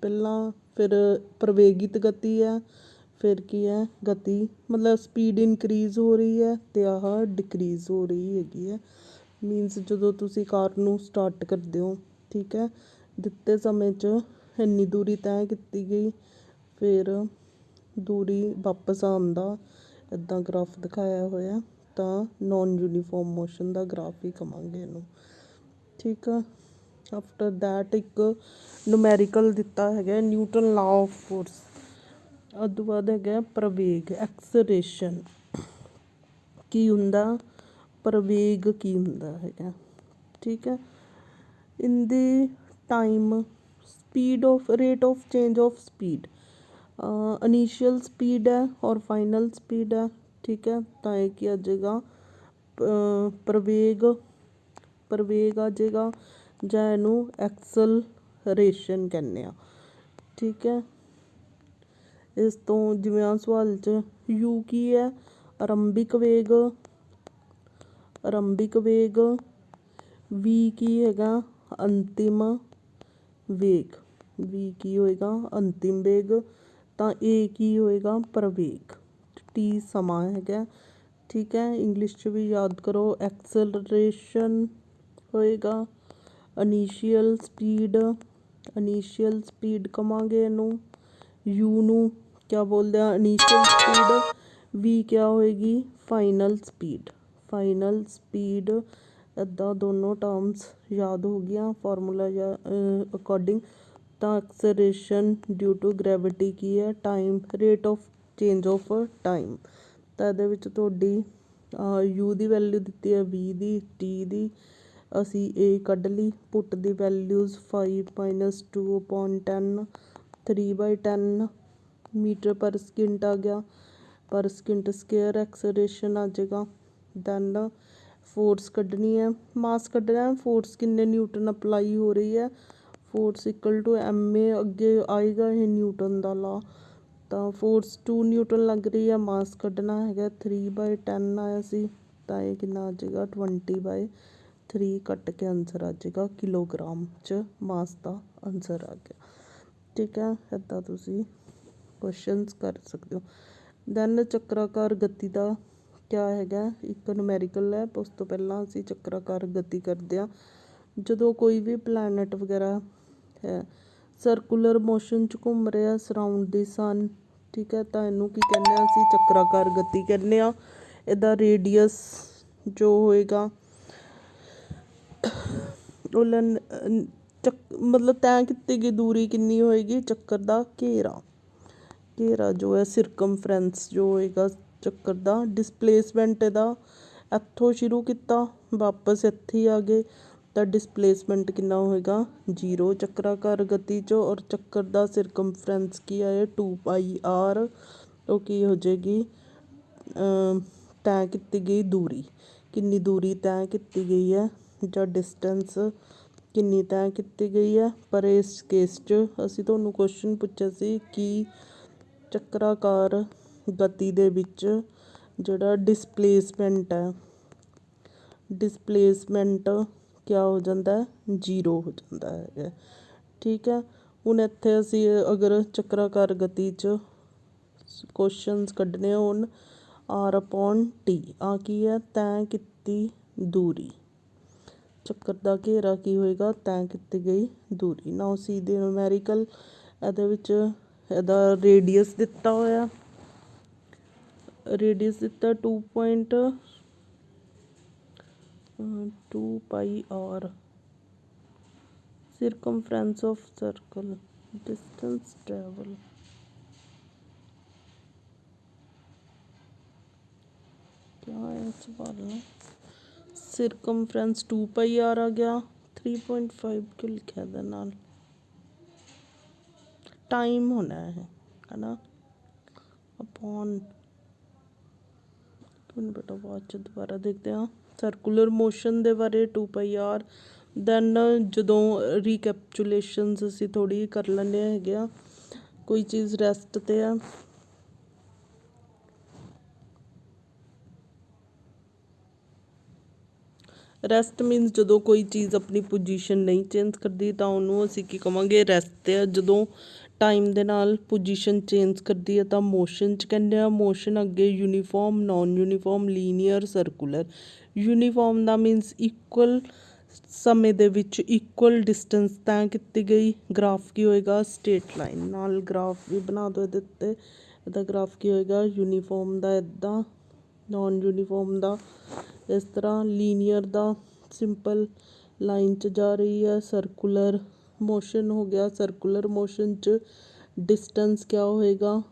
ਪਹਿਲਾਂ ਫਿਰ ਪ੍ਰਵੇਗਿਤ ਗਤੀ ਹੈ, ਫਿਰ ਕੀ ਹੈ ਗਤੀ ਮਤਲਬ ਸਪੀਡ ਇਨਕਰੀਜ਼ ਹੋ ਰਹੀ ਹੈ ਅਤੇ ਆਹ ਡਿਕਰੀਜ਼ ਹੋ ਰਹੀ ਹੈਗੀ ਹੈ। ਮੀਨਸ ਜਦੋਂ ਤੁਸੀਂ ਕਾਰ ਨੂੰ ਸਟਾਰਟ ਕਰਦੇ ਹੋ, ਠੀਕ ਹੈ, ਦਿੱਤੇ ਸਮੇਂ 'ਚ ਇੰਨੀ ਦੂਰੀ ਤੈਅ ਕੀਤੀ ਗਈ, ਫਿਰ ਦੂਰੀ ਵਾਪਸ ਆਉਣ ਦਾ ਇੱਦਾਂ ਗ੍ਰਾਫ ਦਿਖਾਇਆ ਹੋਇਆ, ਤਾਂ ਨੋਨ ਯੂਨੀਫਾਰਮ ਮੋਸ਼ਨ ਦਾ ਗ੍ਰਾਫ ਹੀ ਕਹਾਂਗੇ ਇਹਨੂੰ। ਠੀਕ ਆ, ਆਫਟਰ ਦੈਟ ਇੱਕ ਨੂਮੈਰੀਕਲ ਦਿੱਤਾ ਹੈਗਾ ਨਿਊਟਨ ਲਾ ਆਫ ਫੋਰਸ। ਉਹ ਤੋਂ ਬਾਅਦ ਹੈਗਾ ਪ੍ਰਵੇਗ ਐਕਸਲਰੇਸ਼ਨ ਕੀ ਹੁੰਦਾ, ਪ੍ਰਵੇਗ ਕੀ ਹੁੰਦਾ ਹੈਗਾ। ਠੀਕ ਹੈ, ਇਨ ਦੀ time speed of rate of change of speed initial speed ਹੈ ਔਰ ਫਾਈਨਲ ਸਪੀਡ ਹੈ। ਠੀਕ ਹੈ, ਤਾਂ ਇਹ ਕੀ ਆ ਜਾਏਗਾ ਪ੍ਰਵੇਗ ਆ ਜਾਏਗਾ ਜਾਂ ਇਹਨੂੰ ਐਕਸਲਰੇਸ਼ਨ ਕਹਿੰਦੇ ਆ। ਠੀਕ ਹੈ, ਇਸ ਤੋਂ ਜਿਵੇਂ ਆ ਸਵਾਲ 'ਚ ਯੂ ਕੀ ਹੈ ਆਰੰਭਿਕ ਵੇਗ, ਵੀ ਕੀ ਹੈਗਾ ਅੰਤਿਮ ਵੇਗ, ਵੀ ਕੀ ਹੋਏਗਾ ਅੰਤਿਮ ਵੇਗ, ਤਾਂ ਏ ਕੀ ਹੋਏਗਾ ਪ੍ਰਵੇਗ, ਟੀ ਸਮਾਂ ਹੈਗਾ। ਠੀਕ ਹੈ, ਇੰਗਲਿਸ਼ 'ਚ ਵੀ ਯਾਦ ਕਰੋ ਐਕਸਲਰੇਸ਼ਨ ਹੋਏਗਾ ਇਨੀਸ਼ੀਅਲ ਸਪੀਡ ਕਹਾਂਗੇ ਇਹਨੂੰ, ਯੂ ਨੂੰ ਕਿਆ ਬੋਲਦੇ ਆ ਇਨੀਸ਼ੀਅਲ ਸਪੀਡ, ਵੀ ਕਿਆ ਹੋਏਗੀ ਫਾਈਨਲ ਸਪੀਡ। ਇੱਦਾਂ ਦੋਨੋਂ ਟਰਮਸ ਯਾਦ ਹੋ ਗਈਆਂ ਫਾਰਮੂਲਾ ਜਾਂ ਅਕੋਰਡਿੰਗ। ਤਾਂ ਐਕਸਲਰੇਸ਼ਨ ਡਿਊ ਟੂ ਗ੍ਰੈਵਿਟੀ ਕੀ ਹੈ time, rate of change of time. ਤਾਂ ਇਹਦੇ ਵਿੱਚ ਤੁਹਾਡੀ ਯੂ ਦੀ ਵੈਲਿਊ ਦਿੱਤੀ ਹੈ 20 ਦੀ, ਟੀ ਦੀ ਅਸੀਂ ਏ ਕੱਢ ਲਈ, ਪੁੱਟ ਦੀ ਵੈਲਿਊਜ਼ 5 - 2/10, 3/10 ਮੀਟਰ ਪਰ ਸਕਿੰਟ ਆ ਗਿਆ, ਪਰ ਸਕਿੰਟ ਸਕੇਅਰ ਐਕਸਲਰੇਸ਼ਨ ਆ ਜਾਏਗਾ। ਦੈਨ ਫੋਰਸ ਕੱਢਣੀ ਹੈ, ਮਾਸ ਕੱਢਣਾ, ਫੋਰਸ ਕਿੰਨੇ ਨਿਊਟਨ ਅਪਲਾਈ ਹੋ ਰਹੀ ਹੈ, ਫੋਰਸ ਇਕੁਅਲ ਟੂ ਐਮ ਏ ਅੱਗੇ ਆਏਗਾ ਇਹ ਨਿਊਟਨ ਦਾ ਲਾ, ਤਾਂ ਫੋਰਸ 2 ਨਿਊਟਨ ਲੱਗ ਰਹੀ ਹੈ, ਮਾਸ ਕੱਢਣਾ ਹੈਗਾ 3/10 ਆਇਆ ਸੀ, ਤਾਂ ਇਹ ਕਿੰਨਾ ਆ ਜਾਏਗਾ 20/3 ਕੱਟ ਕੇ ਆਨਸਰ ਆ ਜਾਏਗਾ ਕਿਲੋਗ੍ਰਾਮ 'ਚ ਮਾਸ ਦਾ ਆਨਸਰ ਆ ਗਿਆ। ਠੀਕ ਹੈ, ਇੱਦਾਂ ਤੁਸੀਂ ਕੁਐਸਚਨਸ ਕਰ ਸਕਦੇ ਹੋ। ਦੈਨ ਚੱਕਰਾਕਾਰ ਗਤੀ ਦਾ ਕਿਆ ਹੈਗਾ, ਇੱਕ ਨੂਮੈਰੀਕਲ ਹੈ, ਉਸ ਤੋਂ ਪਹਿਲਾਂ ਅਸੀਂ ਚੱਕਰਾਕਾਰ ਗਤੀ ਕਰਦੇ ਹਾਂ। ਜਦੋਂ ਕੋਈ ਵੀ ਪਲੈਨਟ ਵਗੈਰਾ ਹੈ ਸਰਕੂਲਰ ਮੋਸ਼ਨ 'ਚ ਘੁੰਮ ਰਿਹਾ ਸਰਾਊਂਡ ਦੀ ਸਨ, ਠੀਕ ਹੈ, ਤਾਂ ਇਹਨੂੰ ਕੀ ਕਹਿੰਦੇ ਹਾਂ ਅਸੀਂ ਚੱਕਰਾਕਾਰ ਗਤੀ ਕਹਿੰਦੇ ਹਾਂ। ਇਹਦਾ ਰੇਡੀਅਸ ਜੋ ਹੋਏਗਾ ਉਹ ਮਤਲਬ ਤੈਅ ਕੀਤੀ ਗਈ ਦੂਰੀ ਕਿੰਨੀ ਹੋਏਗੀ, ਚੱਕਰ ਦਾ ਘੇਰਾ ਜੋ ਹੈ ਸਿਰਕਮਫਰੈਂਸ ਜੋ ਹੋਏਗਾ ਚੱਕਰ ਦਾ। ਡਿਸਪਲੇਸਮੈਂਟ ਇਹਦਾ ਇੱਥੋਂ ਸ਼ੁਰੂ ਕੀਤਾ ਵਾਪਸ ਇੱਥੇ ਹੀ ਆ ਗਏ, ਤਾਂ ਡਿਸਪਲੇਸਮੈਂਟ ਕਿੰਨਾ ਹੋਏਗਾ 0 ਚੱਕਰਾਕਾਰ ਗਤੀ 'ਚ। ਔਰ ਚੱਕਰ ਦਾ ਸਿਰਕਮਫਰੈਂਸ ਕੀ ਹੈ 2πr, ਉਹ ਕੀ ਹੋ ਜਾਏਗੀ ਤੈਅ ਕੀਤੀ ਗਈ ਦੂਰੀ, ਕਿੰਨੀ ਦੂਰੀ ਤੈਅ ਕੀਤੀ ਗਈ ਹੈ ਜਾਂ ਡਿਸਟੈਂਸ ਕਿੰਨੀ ਤੈਅ ਕੀਤੀ ਗਈ ਹੈ। ਪਰ ਇਸ ਕੇਸ 'ਚ ਅਸੀਂ ਤੁਹਾਨੂੰ ਕੁਐਸਚਨ ਪੁੱਛਿਆ ਸੀ ਕਿ ਚੱਕਰਾਕਾਰ ਗਤੀ ਦੇ ਵਿੱਚ ਜਿਹੜਾ ਡਿਸਪਲੇਸਮੈਂਟ ਹੈ, ਡਿਸਪਲੇਸਮੈਂਟ ਕਿਆ ਹੋ ਜਾਂਦਾ 0 ਹੋ ਜਾਂਦਾ ਹੈਗਾ। ਠੀਕ ਹੈ, ਹੁਣ ਇੱਥੇ ਅਸੀਂ ਅਗਰ ਚੱਕਰਾਕਾਰ ਗਤੀ 'ਚ ਕੁਐਸਚਨਸ ਕੱਢਣੇ ਹੋਣ r/t, ਆ ਕੀ ਹੈ ਤੈਅ ਕੀਤੀ ਦੂਰੀ, ਚੱਕਰ ਦਾ ਘੇਰਾ ਕੀ ਹੋਏਗਾ ਤੈਅ ਕੀਤੀ ਗਈ ਦੂਰੀ। ਨਾਓ ਸੀ ਦੇ ਨੂਮੈਰੀਕਲ, ਇਹਦੇ ਵਿੱਚ ਇਹਦਾ ਰੇਡੀਅਸ ਦਿੱਤਾ ਹੋਇਆ, ਰੇਡੀਅਸ ਦਿੱਤਾ 2πr, circumference of circle, distance travel ਕਿਆ ਹੈ ਸਵਾਲ, ਸਰਕਮਫਰੈਂਸ 2πr ਆ ਗਿਆ। 3.5 ਕਿਉਂ ਲਿਖਿਆ ਇਹਦੇ ਨਾਲ? ਟਾਈਮ ਹੋਣਾ ਹੈ ਨਾ ਅਪੋਨ। ਬੇਟਾ ਬਾਅਦ 'ਚ ਦੁਬਾਰਾ ਦੇਖਦੇ ਹਾਂ। ਸਰਕੂਲਰ ਮੋਸ਼ਨ ਦੇ ਬਾਰੇ 2πr। ਦੈਨ ਜਦੋਂ ਰੀਕੈਪਚੁਲੇਸ਼ਨਸ ਅਸੀਂ ਥੋੜ੍ਹੀ ਕਰ ਲੈਂਦੇ ਹੈਗੇ ਆ, ਕੋਈ ਚੀਜ਼ ਰੈਸਟ 'ਤੇ ਆ, ਰੈਸਟ ਮੀਨਸ ਜਦੋਂ ਕੋਈ ਚੀਜ਼ ਆਪਣੀ ਪੋਜੀਸ਼ਨ ਨਹੀਂ ਚੇਂਜ ਕਰਦੀ ਤਾਂ ਉਹਨੂੰ ਅਸੀਂ ਕੀ ਕਹਾਂਗੇ? ਰੈਸਟ 'ਤੇ ਆ। ਜਦੋਂ ਟਾਈਮ ਦੇ ਨਾਲ ਪੋਜੀਸ਼ਨ ਚੇਂਜ ਕਰਦੀ ਹੈ ਤਾਂ ਮੋਸ਼ਨ 'ਚ ਕਹਿੰਦੇ ਆ। ਮੋਸ਼ਨ ਅੱਗੇ uniform, non uniform, linear, circular. Uniform ਦਾ ਮੀਨਸ ਇਕੁਅਲ ਸਮੇਂ ਦੇ ਵਿੱਚ ਇਕੁਅਲ ਡਿਸਟੈਂਸ ਤੈਅ ਕੀਤੀ ਗਈ। ਗ੍ਰਾਫ ਕੀ ਹੋਏਗਾ? State line. ਨਾਲ ਗ੍ਰਾਫ ਵੀ ਬਣਾ ਦਿਓ ਇਹਦੇ ਉੱਤੇ। ਇਹਦਾ ਗ੍ਰਾਫ ਕੀ ਹੋਏਗਾ? ਯੂਨੀਫਾਰਮ ਦਾ ਇੱਦਾਂ, ਨਾਨ ਯੂਨੀਫਾਰਮ ਦਾ ਇਸ ਤਰ੍ਹਾਂ, ਲੀਨੀਅਰ ਦਾ ਸਿੰਪਲ ਲਾਈਨ 'ਚ ਜਾ ਰਹੀ ਹੈ। ਸਰਕੂਲਰ ਮੋਸ਼ਨ ਹੋ ਗਿਆ। ਸਰਕੂਲਰ ਮੋਸ਼ਨ 'ਚ ਡਿਸਟੈਂਸ ਕਿਆ ਹੋਏਗਾ?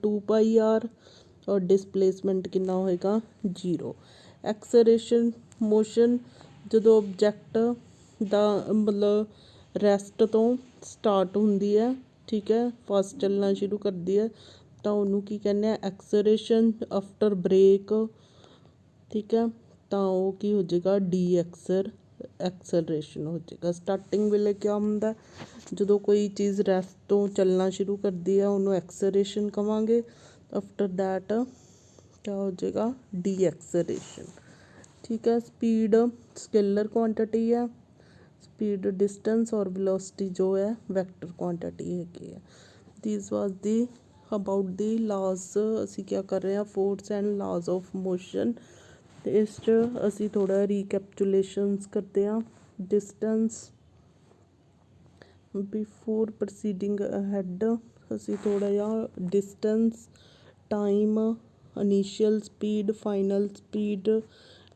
2πr ਔਰ ਡਿਸਪਲੇਸਮੈਂਟ ਕਿੰਨਾ ਹੋਏਗਾ? 0। ਐਕਸਲਰੇਸ਼ਨ ਮੋਸ਼ਨ ਜਦੋਂ ਓਬਜੈਕਟ ਦਾ ਮਤਲਬ ਰੈਸਟ ਤੋਂ ਸਟਾਰਟ ਹੁੰਦੀ ਹੈ, ਠੀਕ ਹੈ, ਫਾਸਟ ਚੱਲਣਾ ਸ਼ੁਰੂ ਕਰਦੀ ਹੈ ਤਾਂ ਉਹਨੂੰ ਕੀ ਕਹਿੰਦੇ ਆ? ਐਕਸਲਰੇਸ਼ਨ। ਆਫਟਰ ਬ੍ਰੇਕ, ਠੀਕ ਹੈ, ਤਾਂ ਉਹ ਕੀ ਹੋ ਜਾਏਗਾ? ਐਕਸਲਰੇਸ਼ਨ ਹੋ ਜਾਏਗਾ। ਸਟਾਰਟਿੰਗ ਵੇਲੇ ਕਿਆ ਹੁੰਦਾ? ਜਦੋਂ ਕੋਈ ਚੀਜ਼ ਰੈਸਟ ਤੋਂ ਚੱਲਣਾ ਸ਼ੁਰੂ ਕਰਦੀ ਹੈ ਉਹਨੂੰ ਐਕਸਲਰੇਸ਼ਨ ਕਹਾਂਗੇ। ਆਫਟਰ ਦੈਟ ਕਿਆ ਹੋ ਜਾਏਗਾ? ਐਕਸਲਰੇਸ਼ਨ, ਠੀਕ ਹੈ। ਸਪੀਡ ਸਕੇਲਰ ਕੁਆਂਟਿਟੀ ਹੈ। ਸਪੀਡ ਡਿਸਟੈਂਸ ਔਰ ਵੈਲੋਸਿਟੀ ਜੋ ਹੈ ਵੈਕਟਰ ਕੁਆਂਟਿਟੀ ਹੈਗੀ ਹੈ। ਦਿਸ ਵਾਜ਼ ਦੀ ਅਬਾਊਟ ਦੀ ਲਾਜ਼। ਅਸੀਂ ਕਿਆ ਕਰ ਰਹੇ ਹਾਂ? Force and ਲਾਜ਼ of motion. ਅਤੇ ਇਸ 'ਚ ਅਸੀਂ ਥੋੜ੍ਹਾ ਰੀਕੈਪਚੁਲੇਸ਼ਨਸ ਕਰਦੇ ਹਾਂ। ਡਿਸਟੈਂਸ ਬਿਫੋਰ ਪ੍ਰੋਸੀਡਿੰਗ ਅਹੈਡ ਅਸੀਂ ਥੋੜ੍ਹਾ ਜਿਹਾ distance, time, initial speed, final speed,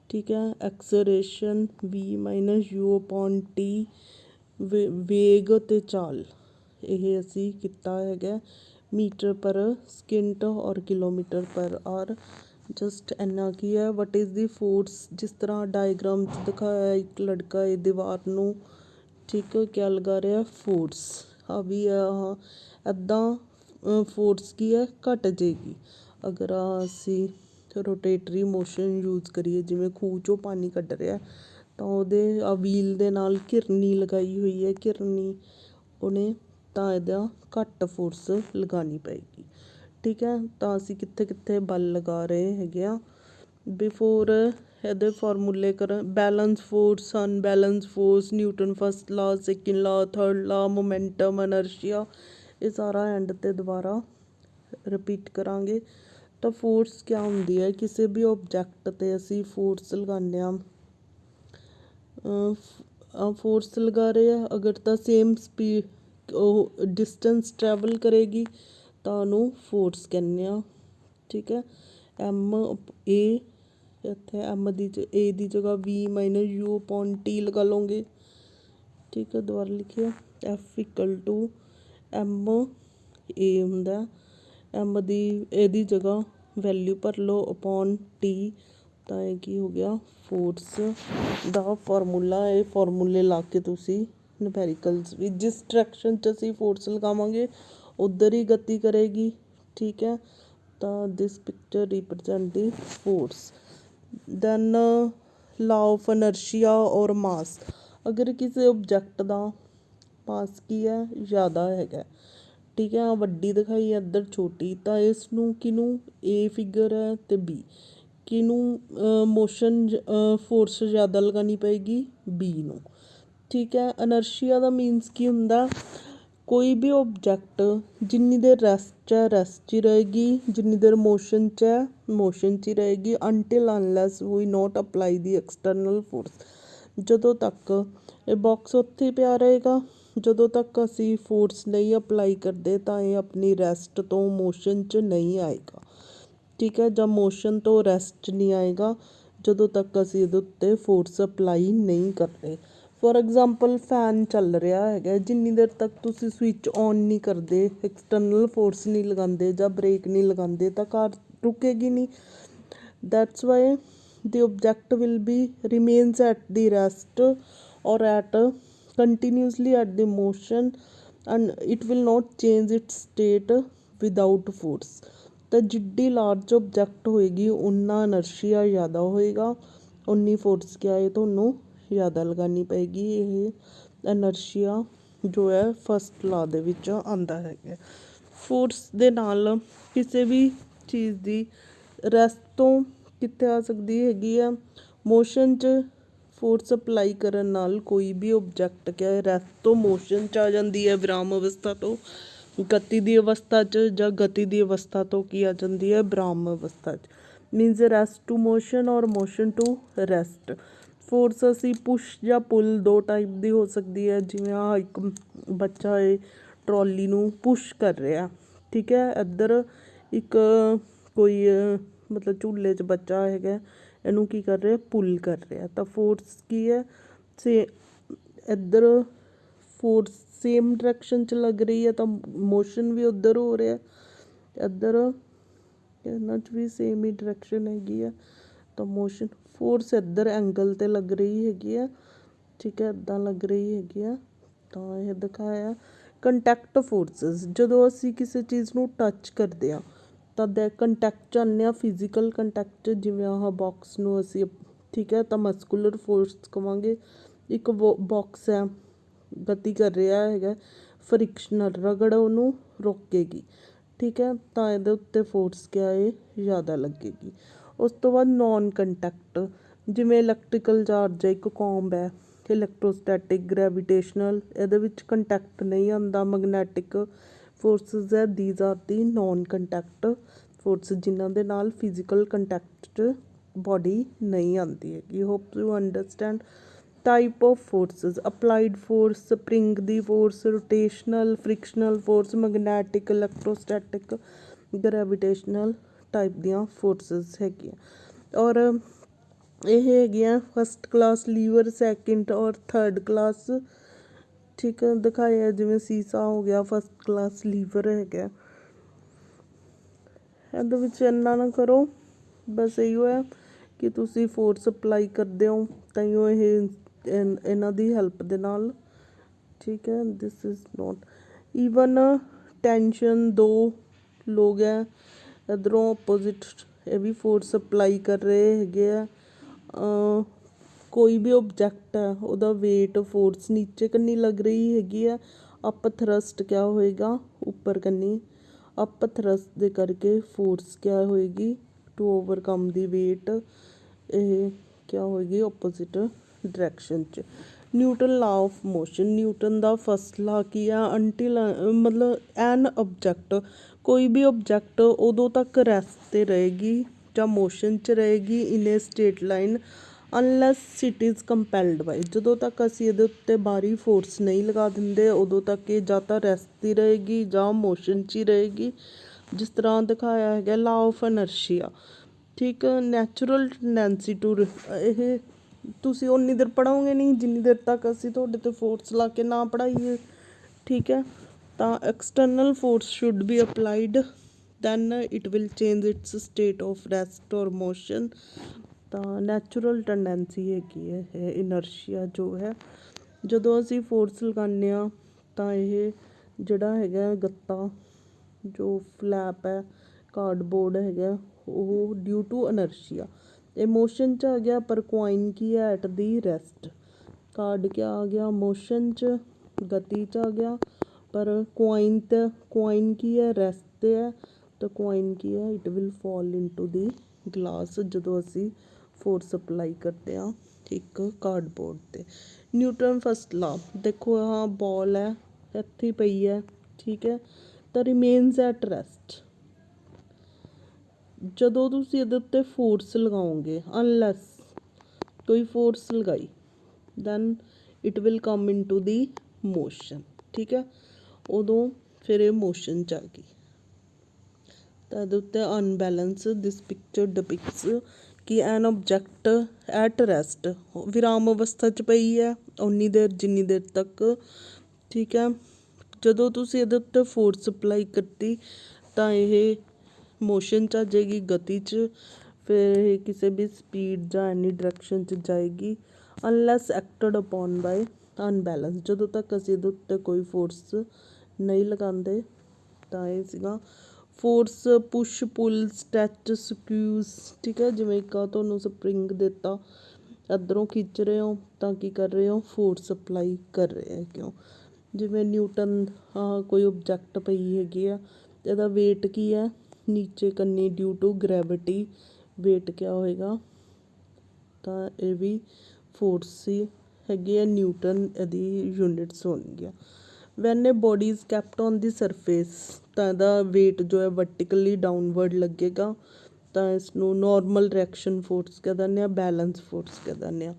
ਠੀਕ ਹੈ, ਐਕਸਲਰੇਸ਼ਨ v-u/t, ਵੇਗ ਅਤੇ ਚਾਲ, ਇਹ ਅਸੀਂ ਕੀਤਾ ਹੈਗਾ ਮੀਟਰ ਪਰ ਸਕਿੰਟ ਔਰ ਕਿਲੋਮੀਟਰ ਪਰ ਆਰ। ਜਸਟ ਇੰਨਾ ਕੀ ਹੈ? ਵਟ ਇਜ਼ ਦੀ ਫੋਰਸ? ਜਿਸ ਤਰ੍ਹਾਂ ਡਾਇਗਰਾਮ 'ਚ ਦਿਖਾਇਆ ਇੱਕ ਲੜਕਾ ਇਹ ਦੀਵਾਰ ਨੂੰ, ਠੀਕ, ਕਿਆ ਲਗਾ ਰਿਹਾ? ਫੋਰਸ। ਆ ਵੀ ਇੱਦਾਂ ਫੋਰਸ ਕੀ ਹੈ? ਘਟ ਜਾਏਗੀ ਅਗਰ ਅਸੀਂ ਰੋਟੇਟਰੀ ਮੋਸ਼ਨ ਯੂਜ਼ ਕਰੀਏ। ਜਿਵੇਂ ਖੂਹ 'ਚੋਂ ਪਾਣੀ ਕੱਢ ਰਿਹਾ ਤਾਂ ਉਹਦੇ ਵੀਲ ਦੇ ਨਾਲ ਘਿਰਨੀ ਲਗਾਈ ਹੋਈ ਹੈ, ਘਿਰਨੀ ਉਹਨੇ, ਤਾਂ ਇਹਦਾ ਘੱਟ ਫੋਰਸ ਲਗਾਉਣੀ ਪਏਗੀ, ਠੀਕ ਹੈ। ਤਾਂ ਅਸੀਂ ਕਿੱਥੇ ਕਿੱਥੇ ਬਲ ਲਗਾ ਰਹੇ ਹੈਗੇ ਆ? ਬਿਫੋਰ ਇਹਦੇ ਫਾਰਮੂਲੇ balance force, unbalance force, Newton first ਲਾ, ਸੈਕਿੰਡ ਲਾ, ਥਰਡ ਲਾ, ਮੋਮੈਂਟਮ, ਇਨਰਸ਼ੀਆ, ਇਹ ਸਾਰਾ ਐਂਡ 'ਤੇ ਦੁਬਾਰਾ ਰਿਪੀਟ ਕਰਾਂਗੇ। ਤਾਂ ਫੋਰਸ ਕਿਆ ਹੁੰਦੀ ਹੈ? ਕਿਸੇ ਵੀ ਓਬਜੈਕਟ 'ਤੇ ਅਸੀਂ ਫੋਰਸ ਲਗਾਉਂਦੇ ਹਾਂ। ਫੋਰਸ ਲਗਾ ਰਹੇ ਆ ਅਗਰ ਤਾਂ ਸੇਮ ਸਪੀਡ ਉਹ ਡਿਸਟੈਂਸ ਟਰੈਵਲ ਕਰੇਗੀ ਤਾਂ ਉਹਨੂੰ ਫੋਰਸ ਕਹਿੰਦੇ ਆ, ਠੀਕ ਹੈ। ਏ ਇੱਥੇ ਏ ਦੀ ਜਗ੍ਹਾ v-u/t ਲਗਾ ਲਓਗੇ, ਠੀਕ ਹੈ। ਦੁਬਾਰਾ ਲਿਖਿਆ F m ਹੁੰਦਾ। ਐਮ ਦੀ ਇਹਦੀ ਜਗ੍ਹਾ ਵੈਲਿਊ ਭਰ ਲਓ ਅਪੋਨ ਟੀ, ਤਾਂ ਇਹ ਕੀ ਹੋ ਗਿਆ? ਫੋਰਸ ਦਾ ਫਾਰਮੂਲਾ। ਇਹ ਫਾਰਮੂਲੇ ਲਾ ਕੇ ਤੁਸੀਂ ਨਿਊਮੈਰੀਕਲਸ ਵੀ ਜਿਸ ਡਾਇਰੈਕਸ਼ਨ 'ਚ ਅਸੀਂ ਫੋਰਸ ਲਗਾਵਾਂਗੇ ਉੱਧਰ ਹੀ ਗਤੀ ਕਰੇਗੀ, ਠੀਕ ਹੈ। ਤਾਂ ਦਿਸ ਪਿਕਚਰ ਰਿਪਰਜੈਂਟ ਦੀ ਫੋਰਸ। ਦੈਨ ਲਾ ਆਫ ਇਨਰਸ਼ੀਆ ਔਰ ਮਾਸ। ਅਗਰ ਕਿਸੇ ਓਬਜੈਕਟ ਦਾ ਮਾਸ ਕੀ ਹੈ? ਜ਼ਿਆਦਾ ਹੈਗਾ, ਠੀਕ ਹੈ, ਵੱਡੀ ਦਿਖਾਈ ਹੈ ਇੱਧਰ ਛੋਟੀ, ਤਾਂ ਇਸ ਨੂੰ ਕਿਹਨੂੰ? ਏ ਫਿਗਰ ਹੈ ਅਤੇ ਬੀ, ਕਿਹਨੂੰ ਮੋਸ਼ਨ ਫੋਰਸ ਜ਼ਿਆਦਾ ਲਗਾਉਣੀ ਪਏਗੀ? ਬੀ ਨੂੰ, ਠੀਕ ਹੈ। ਇਨਰਸ਼ੀਆ ਦਾ ਮੀਨਸ ਕੀ ਹੁੰਦਾ? ਕੋਈ ਵੀ ਓਬਜੈਕਟ ਜਿੰਨੀ ਦੇਰ ਰੈਸਟ 'ਚ ਹੈ ਰੈਸਟ 'ਚ ਹੀ ਰਹੇਗੀ, ਜਿੰਨੀ ਦੇਰ ਮੋਸ਼ਨ 'ਚ ਹੈ ਮੋਸ਼ਨ 'ਚ ਹੀ ਰਹੇਗੀ, ਅਨਟਿਲ unless we note apply the external force. ਜਦੋਂ ਤੱਕ ਇਹ ਬਾਕਸ ਉੱਥੇ ਹੀ ਪਿਆ ਰਹੇਗਾ, ਜਦੋਂ ਤੱਕ ਅਸੀਂ ਫੋਰਸ ਨਹੀਂ ਅਪਲਾਈ ਕਰਦੇ ਤਾਂ ਇਹ ਆਪਣੀ ਰੈਸਟ ਤੋਂ ਮੋਸ਼ਨ 'ਚ ਨਹੀਂ ਆਏਗਾ, ਠੀਕ ਹੈ, ਜਾਂ ਮੋਸ਼ਨ ਤੋਂ ਰੈਸਟ 'ਚ ਨਹੀਂ ਆਏਗਾ ਜਦੋਂ ਤੱਕ ਅਸੀਂ ਇਹਦੇ ਉੱਤੇ ਫੋਰਸ ਅਪਲਾਈ ਨਹੀਂ ਕਰਦੇ। ਫੋਰ ਐਗਜ਼ਾਮਪਲ ਫੈਨ ਚੱਲ ਰਿਹਾ ਹੈਗਾ, ਜਿੰਨੀ ਦੇਰ ਤੱਕ ਤੁਸੀਂ ਸਵਿੱਚ ਔਨ ਨਹੀਂ ਕਰਦੇ, ਐਕਸਟਰਨਲ ਫੋਰਸ ਨਹੀਂ ਲਗਾਉਂਦੇ ਜਾਂ ਬ੍ਰੇਕ ਨਹੀਂ ਲਗਾਉਂਦੇ ਤਾਂ ਕਾਰ ਰੁਕੇਗੀ ਨਹੀਂ। That's why the object will be remains at the rest or at continuously at the motion and it will not change its state without force। ਤਾਂ ਜਿੱਡੀ ਲਾਰਜ ਓਬਜੈਕਟ ਹੋਏਗੀ ਉਨਾ ਇਨਰਸ਼ੀਆ ਜ਼ਿਆਦਾ ਹੋਏਗਾ, ਉਨੀ ਫੋਰਸ ਕਿਆ ਹੈ ਤੁਹਾਨੂੰ ਜ਼ਿਆਦਾ ਲਗਾਉਣੀ ਪਏਗੀ। ਇਹ ਇਨਰਸ਼ੀਆ ਜੋ ਹੈ ਫਸਟ ਲਾ ਦੇ ਵਿੱਚ ਆਉਂਦਾ ਹੈਗਾ। ਫੋਰਸ ਦੇ ਨਾਲ ਕਿਸੇ ਵੀ ਚੀਜ਼ ਦੀ ਰੈਸਟ ਤੋਂ ਕਿੱਥੇ ਆ ਸਕਦੀ ਹੈਗੀ ਆ, ਮੋਸ਼ਨ 'ਚ ਫੋਰਸ ਅਪਲਾਈ ਕਰਨ ਨਾਲ ਕੋਈ ਵੀ ਓਬਜੈਕਟ ਕਿਆ ਹੈ ਰੈਸਟ ਤੋਂ ਮੋਸ਼ਨ 'ਚ ਆ ਜਾਂਦੀ ਹੈ, ਵਿਰਾਮ ਅਵਸਥਾ ਤੋਂ ਗਤੀ ਦੀ ਅਵਸਥਾ 'ਚ, ਜਾਂ ਗਤੀ ਦੀ ਅਵਸਥਾ ਤੋਂ ਕੀ ਆ ਜਾਂਦੀ ਹੈ ਵਿਰਾਮ ਅਵਸਥਾ 'ਚ। ਮੀਨਸ ਰੈਸਟ ਟੂ ਮੋਸ਼ਨ ਔਰ ਮੋਸ਼ਨ ਟੂ ਰੈਸਟ। ਫੋਰਸ ਅਸੀਂ ਪੁਸ਼ ਜਾਂ ਪੁੱਲ ਦੋ ਟਾਈਪ ਦੀ ਹੋ ਸਕਦੀ ਹੈ, ਜਿਵੇਂ ਆ ਇੱਕ ਬੱਚਾ ਹੈ ਟਰੋਲੀ ਨੂੰ ਪੁਸ਼ ਕਰ ਰਿਹਾ, ਠੀਕ ਹੈ, ਇੱਧਰ ਇੱਕ ਕੋਈ ਮਤਲਬ ਝੂਲੇ 'ਚ ਬੱਚਾ ਹੈਗਾ ਇਹਨੂੰ ਕੀ ਕਰ ਰਿਹਾ ਪੁੱਲ ਕਰ ਰਿਹਾ, ਤਾਂ ਫੋਰਸ ਕੀ ਹੈ ਇੱਧਰ ਫੋਰਸ ਸੇਮ ਡਾਇਰੈਕਸ਼ਨ 'ਚ ਲੱਗ ਰਹੀ ਹੈ ਤਾਂ ਮੋਸ਼ਨ ਵੀ ਉੱਧਰ ਹੋ ਰਿਹਾ, ਇੱਧਰ ਇਹਨਾਂ 'ਚ ਵੀ ਸੇਮ ਹੀ ਡਾਇਰੈਕਸ਼ਨ ਹੈਗੀ ਆ ਤਾਂ ਮੋਸ਼ਨ। ਫੋਰਸ ਇੱਧਰ ਐਂਗਲ 'ਤੇ ਲੱਗ ਰਹੀ ਹੈਗੀ ਆ, ਠੀਕ ਹੈ, ਇੱਦਾਂ ਲੱਗ ਰਹੀ ਹੈਗੀ ਆ ਤਾਂ ਇਹ ਦਿਖਾਇਆ। ਕੰਟੈਕਟ ਫੋਰਸਿਸ, ਜਦੋਂ ਅਸੀਂ ਕਿਸੇ ਚੀਜ਼ ਨੂੰ ਟੱਚ ਕਰਦੇ ਹਾਂ ਤਾਂ ਕੰਟੈਕਟ 'ਚ ਆਉਂਦੇ ਹਾਂ, ਫਿਜ਼ੀਕਲ ਕੰਟੈਕਟ, ਜਿਵੇਂ ਆਹ ਬਾਕਸ ਨੂੰ ਅਸੀਂ, ਠੀਕ ਹੈ, ਤਾਂ ਮਸਕੂਲਰ ਫੋਰਸ ਕਵਾਂਗੇ। ਇੱਕ ਬਾਕਸ ਹੈ ਗਤੀ ਕਰ ਰਿਹਾ ਹੈਗਾ, ਫਰਿਕਸ਼ਨਲ ਰਗੜ ਉਹਨੂੰ ਰੋਕੇਗੀ, ਠੀਕ ਹੈ, ਤਾਂ ਇਹਦੇ ਉੱਤੇ ਫੋਰਸ ਕਿਆ ਹੈ ਜ਼ਿਆਦਾ ਲੱਗੇਗੀ। ਉਸ ਤੋਂ ਬਾਅਦ ਨੋਨ ਕੰਟੈਕਟ, ਜਿਵੇਂ ਇਲੈਕਟ੍ਰੀਕਲ ਚਾਰਜ ਹੈ, ਇੱਕ ਕੌਂਬ ਹੈ, ਇਲੈਕਟ੍ਰੋਸਟੈਟਿਕ, ਗ੍ਰੈਵੀਟੇਸ਼ਨਲ, ਇਹਦੇ ਵਿੱਚ ਕੰਟੈਕਟ ਨਹੀਂ ਆਉਂਦਾ। ਮੈਗਨੈਟਿਕ ਫੋਰਸਿਸ ਹੈ, these are the non contact force, ਜਿਨ੍ਹਾਂ ਦੇ ਨਾਲ ਫਿਜ਼ੀਕਲ ਕੰਟੈਕਟ 'ਚ ਬੋਡੀ ਨਹੀਂ ਆਉਂਦੀ ਹੈਗੀ। Hope you understand. Type of forces, applied force, spring ਦੀ force, rotational, frictional force, magnetic, electrostatic, gravitational type ਦੀਆਂ ਫੋਰਸਿਸ ਹੈਗੀਆਂ। ਔਰ ਇਹ ਹੈਗੀਆਂ ਫਸਟ ਕਲਾਸ ਲੀਵਰ, ਸੈਕਿੰਡ ਔਰ ਥਰਡ ਕਲਾਸ, ਠੀਕ ਹੈ, ਦਿਖਾਇਆ ਜਿਵੇਂ ਸੀਸਾ ਹੋ ਗਿਆ, ਫਸਟ ਕਲਾਸ ਲੀਵਰ ਹੈਗਾ। ਇਹਦੇ ਵਿੱਚ ਇੰਨਾ ਨਾ ਕਰੋ, ਬਸ ਇਹੋ ਹੈ ਕਿ ਤੁਸੀਂ ਫੋਰਸ ਅਪਲਾਈ ਕਰਦੇ ਹੋ ਤਾਂ ਇਹ ਇਹਨਾਂ ਦੀ ਹੈਲਪ ਦੇ ਨਾਲ, ਠੀਕ ਹੈ। This is not even tension, ਦੋ ਲੋਕ ਹੈ ਇੱਧਰੋਂ ਆਪੋਜ਼ਿਟ, ਇਹ ਵੀ ਫੋਰਸ ਅਪਲਾਈ ਕਰ ਰਹੇ ਹੈਗੇ ਆ। ਕੋਈ ਵੀ ਓਬਜੈਕਟ ਹੈ ਉਹਦਾ ਵੇਟ ਫੋਰਸ ਨੀਚੇ ਕੰਨੀ ਲੱਗ ਰਹੀ ਹੈਗੀ ਆ, ਅਪ ਥਰਸਟ ਕਿਆ ਹੋਏਗਾ ਉੱਪਰ ਕੰਨੀ, ਅਪ ਥਰਸਟ ਦੇ ਕਰਕੇ ਫੋਰਸ ਕਿਆ ਹੋਏਗੀ ਟੂ ਓਵਰਕਮ ਦੀ ਵੇਟ, ਇਹ ਕਿਆ ਹੋਏਗੀ ਆਪੋਜ਼ਿਟ ਡਾਇਰੈਕਸ਼ਨ 'ਚ। ਨਿਊਟਨ ਲਾ of motion, Newton the first ਲਾ ਕੀ ਆ, ਅੰਟਿਲ ਮਤਲਬ ਐਨ ਓਬਜੈਕਟ, ਕੋਈ ਵੀ ਓਬਜੈਕਟ ਉਦੋਂ ਤੱਕ ਰੈਸਟ 'ਤੇ ਰਹੇਗੀ ਜਾਂ ਮੋਸ਼ਨ 'ਚ ਰਹੇਗੀ in a straight line unless it is compelled by, ਜਦੋਂ ਤੱਕ ਅਸੀਂ ਇਹਦੇ ਉੱਤੇ ਬਾਹਰੀ ਫੋਰਸ ਨਹੀਂ ਲਗਾ ਦਿੰਦੇ ਉਦੋਂ ਤੱਕ ਇਹ ਜਾਂ ਤਾਂ ਰੈਸਟ 'ਤੇ ਰਹੇਗੀ ਜਾਂ ਮੋਸ਼ਨ 'ਚ ਹੀ ਰਹੇਗੀ, ਜਿਸ ਤਰ੍ਹਾਂ ਦਿਖਾਇਆ ਹੈਗਾ ਲਾ ਆਫ ਇਨਰਸ਼ੀਆ, ਠੀਕ। ਨੈਚੁਰਲ ਟੈਂਡੈਂਸੀ ਟੂ, ਇਹ ਤੁਸੀਂ ਉਨੀ ਦੇਰ ਪੜ੍ਹੋਗੇ ਨਹੀਂ ਜਿੰਨੀ ਦੇਰ ਤੱਕ ਅਸੀਂ ਤੁਹਾਡੇ 'ਤੇ ਫੋਰਸ ਲਾ ਕੇ ਨਾ ਪੜ੍ਹਾਈਏ, ਠੀਕ ਹੈ। ਤਾਂ external force should be applied then it will change its state of rest or motion. ਤਾਂ ਨੈਚੁਰਲ ਟੈਂਡੈਂਸੀ ਹੈਗੀ ਹੈ ਇਹ ਇਨਰਸ਼ੀਆ ਜੋ ਹੈ, ਜਦੋਂ ਅਸੀਂ ਫੋਰਸ ਲਗਾਉਂਦੇ ਹਾਂ ਤਾਂ ਇਹ ਜਿਹੜਾ ਹੈਗਾ ਗੱਤਾ ਜੋ ਫਲੈਪ ਹੈ ਕਾਰਡਬੋਰਡ ਹੈਗਾ ਉਹ ਡਿਊ ਟੂ ਇਨਰਸ਼ੀਆ ਇਹ ਮੋਸ਼ਨ 'ਚ ਆ ਗਿਆ, ਪਰ ਕੁਆਇਨ ਕੀ ਹੈ ਐਟ ਦੀ ਰੈਸਟ, ਕਾਰਡ ਕਿਆ ਆ ਗਿਆ ਮੋਸ਼ਨ 'ਚ ਗਤੀ 'ਚ ਆ ਗਿਆ, ਪਰ ਕੁਆਇਨ ਕੀ ਹੈ ਰੈਸਟ 'ਤੇ ਹੈ, ਤਾਂ ਕੁਆਇਨ ਕੀ ਹੈ it will fall into the glass ਜਦੋਂ ਅਸੀਂ ਫੋਰਸ ਅਪਲਾਈ ਕਰਦੇ ਹਾਂ ਇੱਕ ਕਾਰਡਬੋਰਡ 'ਤੇ। ਨਿਊਟਨ ਫਸਟ ਲਾ, ਦੇਖੋ ਆਹ ਬੋਲ ਹੈ ਇੱਥੇ ਪਈ ਹੈ, ਠੀਕ ਹੈ, ਤਾਂ ਰਿਮੇਨਸ ਐਟ ਰੈਸਟ, ਜਦੋਂ ਤੁਸੀਂ ਇਹਦੇ ਉੱਤੇ ਫੋਰਸ ਲਗਾਓਗੇ ਅਨਲੈਸ ਕੋਈ ਫੋਰਸ ਲਗਾਈ then it will come into the motion, ਠੀਕ ਹੈ, ਉਦੋਂ ਫਿਰ ਇਹ ਮੋਸ਼ਨ 'ਚ ਆ ਗਈ। ਤਾਂ ਇਹਦੇ ਉੱਤੇ ਅਨਬੈਲੈਂਸ ਦਿਸ ਪਿਕਚਰ ਡਿਪਿਕਟਸ ਕਿ ਐਨ ਓਬਜੈਕਟ ਐਟ ਰੈਸਟ, ਵਿਰਾਮ ਅਵਸਥਾ 'ਚ ਪਈ ਹੈ ਉਨੀ ਦੇਰ ਜਿੰਨੀ ਦੇਰ ਤੱਕ, ਠੀਕ ਹੈ। ਜਦੋਂ ਤੁਸੀਂ ਇਹਦੇ ਉੱਤੇ ਫੋਰਸ ਅਪਲਾਈ ਕੀਤੀ ਤਾਂ ਇਹ ਮੋਸ਼ਨ 'ਚ ਆ ਜਾਏਗੀ, ਗਤੀ 'ਚ, ਫਿਰ ਇਹ ਕਿਸੇ ਵੀ ਸਪੀਡ ਜਾਂ ਐਨੀ ਡਾਇਰੈਕਸ਼ਨ 'ਚ ਜਾਏਗੀ unless acted upon by unbalance. ਜਦੋਂ ਤੱਕ ਅਸੀਂ ਇਹਦੇ ਉੱਤੇ ਕੋਈ ਫੋਰਸ ਨਹੀਂ ਲਗਾਉਂਦੇ। ਤਾਂ ਇਹ ਸੀਗਾ ਫੋਰਸ ਪੁਸ਼ ਪੁੱਲ ਸਟੈਚ ਸਕੂਜ਼, ਠੀਕ ਹੈ। ਜਿਵੇਂ ਇੱਕ ਤੁਹਾਨੂੰ ਸਪਰਿੰਗ ਦਿੱਤਾ, ਇੱਧਰੋਂ ਖਿੱਚ ਰਹੇ ਹੋ ਤਾਂ ਕੀ ਕਰ ਰਹੇ ਹੋ, ਫੋਰਸ ਅਪਲਾਈ ਕਰ ਰਹੇ ਹੈ। ਕਿਉਂ? ਜਿਵੇਂ ਨਿਊਟਨ ਕੋਈ ਓਬਜੈਕਟ ਪਈ ਹੈਗੀ ਆ, ਇਹਦਾ ਵੇਟ ਕੀ ਹੈ ਨੀਚੇ ਕੰਨੀ ਡਿਊ ਟੂ ਗ੍ਰੈਵਿਟੀ, ਵੇਟ ਕਿਆ ਹੋਏਗਾ, ਤਾਂ ਇਹ ਵੀ ਫੋਰਸ ਹੀ ਹੈਗੀ ਹੈ, ਨਿਊਟਨ ਇਹਦੀ ਯੂਨਿਟਸ ਹੋਣਗੀਆਂ। When a body is kept on the surface, ਤਾਂ ਇਹਦਾ ਵੇਟ ਜੋ ਹੈ ਵਰਟੀਕਲੀ ਡਾਊਨਵਰਡ ਲੱਗੇਗਾ, ਤਾਂ ਇਸ ਨੂੰ ਨੋਰਮਲ ਰਿਐਕਸ਼ਨ ਫੋਰਸ ਕਹਿ ਦਿੰਦੇ ਹਾਂ, ਬੈਲੈਂਸ ਫੋਰਸ ਕਹਿ ਦਿੰਦੇ ਹਾਂ,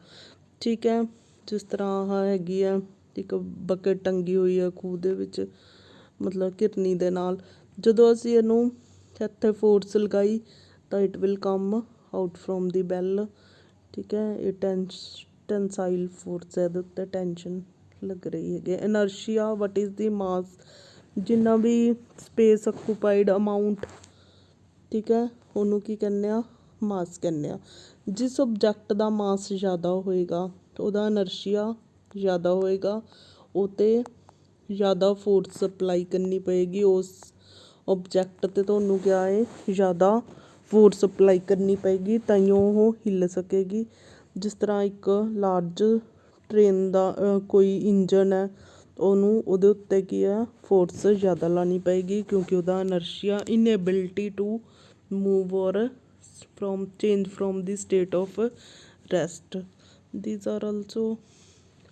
ਠੀਕ ਹੈ। ਜਿਸ ਤਰ੍ਹਾਂ ਆਹ ਹੈਗੀ ਆ ਇੱਕ ਬਕਟ ਟੰਗੀ ਹੋਈ ਆ ਖੂਹ ਦੇ ਵਿੱਚ, ਮਤਲਬ ਘਿਰਨੀ ਦੇ ਨਾਲ, ਜਦੋਂ ਅਸੀਂ ਇਹਨੂੰ ਇੱਥੇ ਫੋਰਸ ਲਗਾਈ ਤਾਂ it will come out from the ball, ਠੀਕ ਹੈ। ਇਹ ਟੈਂਸਾਈਲ ਫੋਰਸ ਹੈ, ਇਹਦੇ ਉੱਤੇ ਟੈਂਸ਼ਨ ਲੱਗ ਰਹੀ ਹੈਗੀ। ਇਨਰਸ਼ੀਆ ਵਟ ਇਜ਼ ਦੀ ਮਾਸ, ਜਿੰਨਾ ਵੀ ਸਪੇਸ ਆਕੂਪਾਈਡ ਅਮਾਊਂਟ, ਠੀਕ ਹੈ, ਉਹਨੂੰ ਕੀ ਕਹਿੰਦੇ ਆ, ਮਾਸ ਕਹਿੰਦੇ ਆ। ਜਿਸ ਓਬਜੈਕਟ ਦਾ ਮਾਸ ਜ਼ਿਆਦਾ ਹੋਏਗਾ ਉਹਦਾ ਇਨਰਸ਼ੀਆ ਜ਼ਿਆਦਾ ਹੋਏਗਾ, ਉਹ 'ਤੇ ਜ਼ਿਆਦਾ ਫੋਰਸ ਅਪਲਾਈ ਕਰਨੀ ਪਏਗੀ, ਉਸ ਓਬਜੈਕਟ 'ਤੇ ਤੁਹਾਨੂੰ ਕਿਆ ਹੈ ਜ਼ਿਆਦਾ ਫੋਰਸ ਅਪਲਾਈ ਕਰਨੀ ਪਏਗੀ ਤਾਂ ਹੀ ਉਹ ਹਿੱਲ ਸਕੇਗੀ। ਜਿਸ ਤਰ੍ਹਾਂ ਇੱਕ ਲਾਰਜ ਟ੍ਰੇਨ ਦਾ ਕੋਈ ਇੰਜਨ ਹੈ, ਉਹਨੂੰ ਉਹਦੇ ਉੱਤੇ ਕੀ ਹੈ ਫੋਰਸ ਜ਼ਿਆਦਾ ਲਾਉਣੀ ਪਏਗੀ, ਕਿਉਂਕਿ ਉਹਦਾ ਇਨਰਸ਼ੀਆ ਇਨਏਬਿਲਿਟੀ ਟੂ ਮੂਵ ਔਰ change from the state of rest. These are also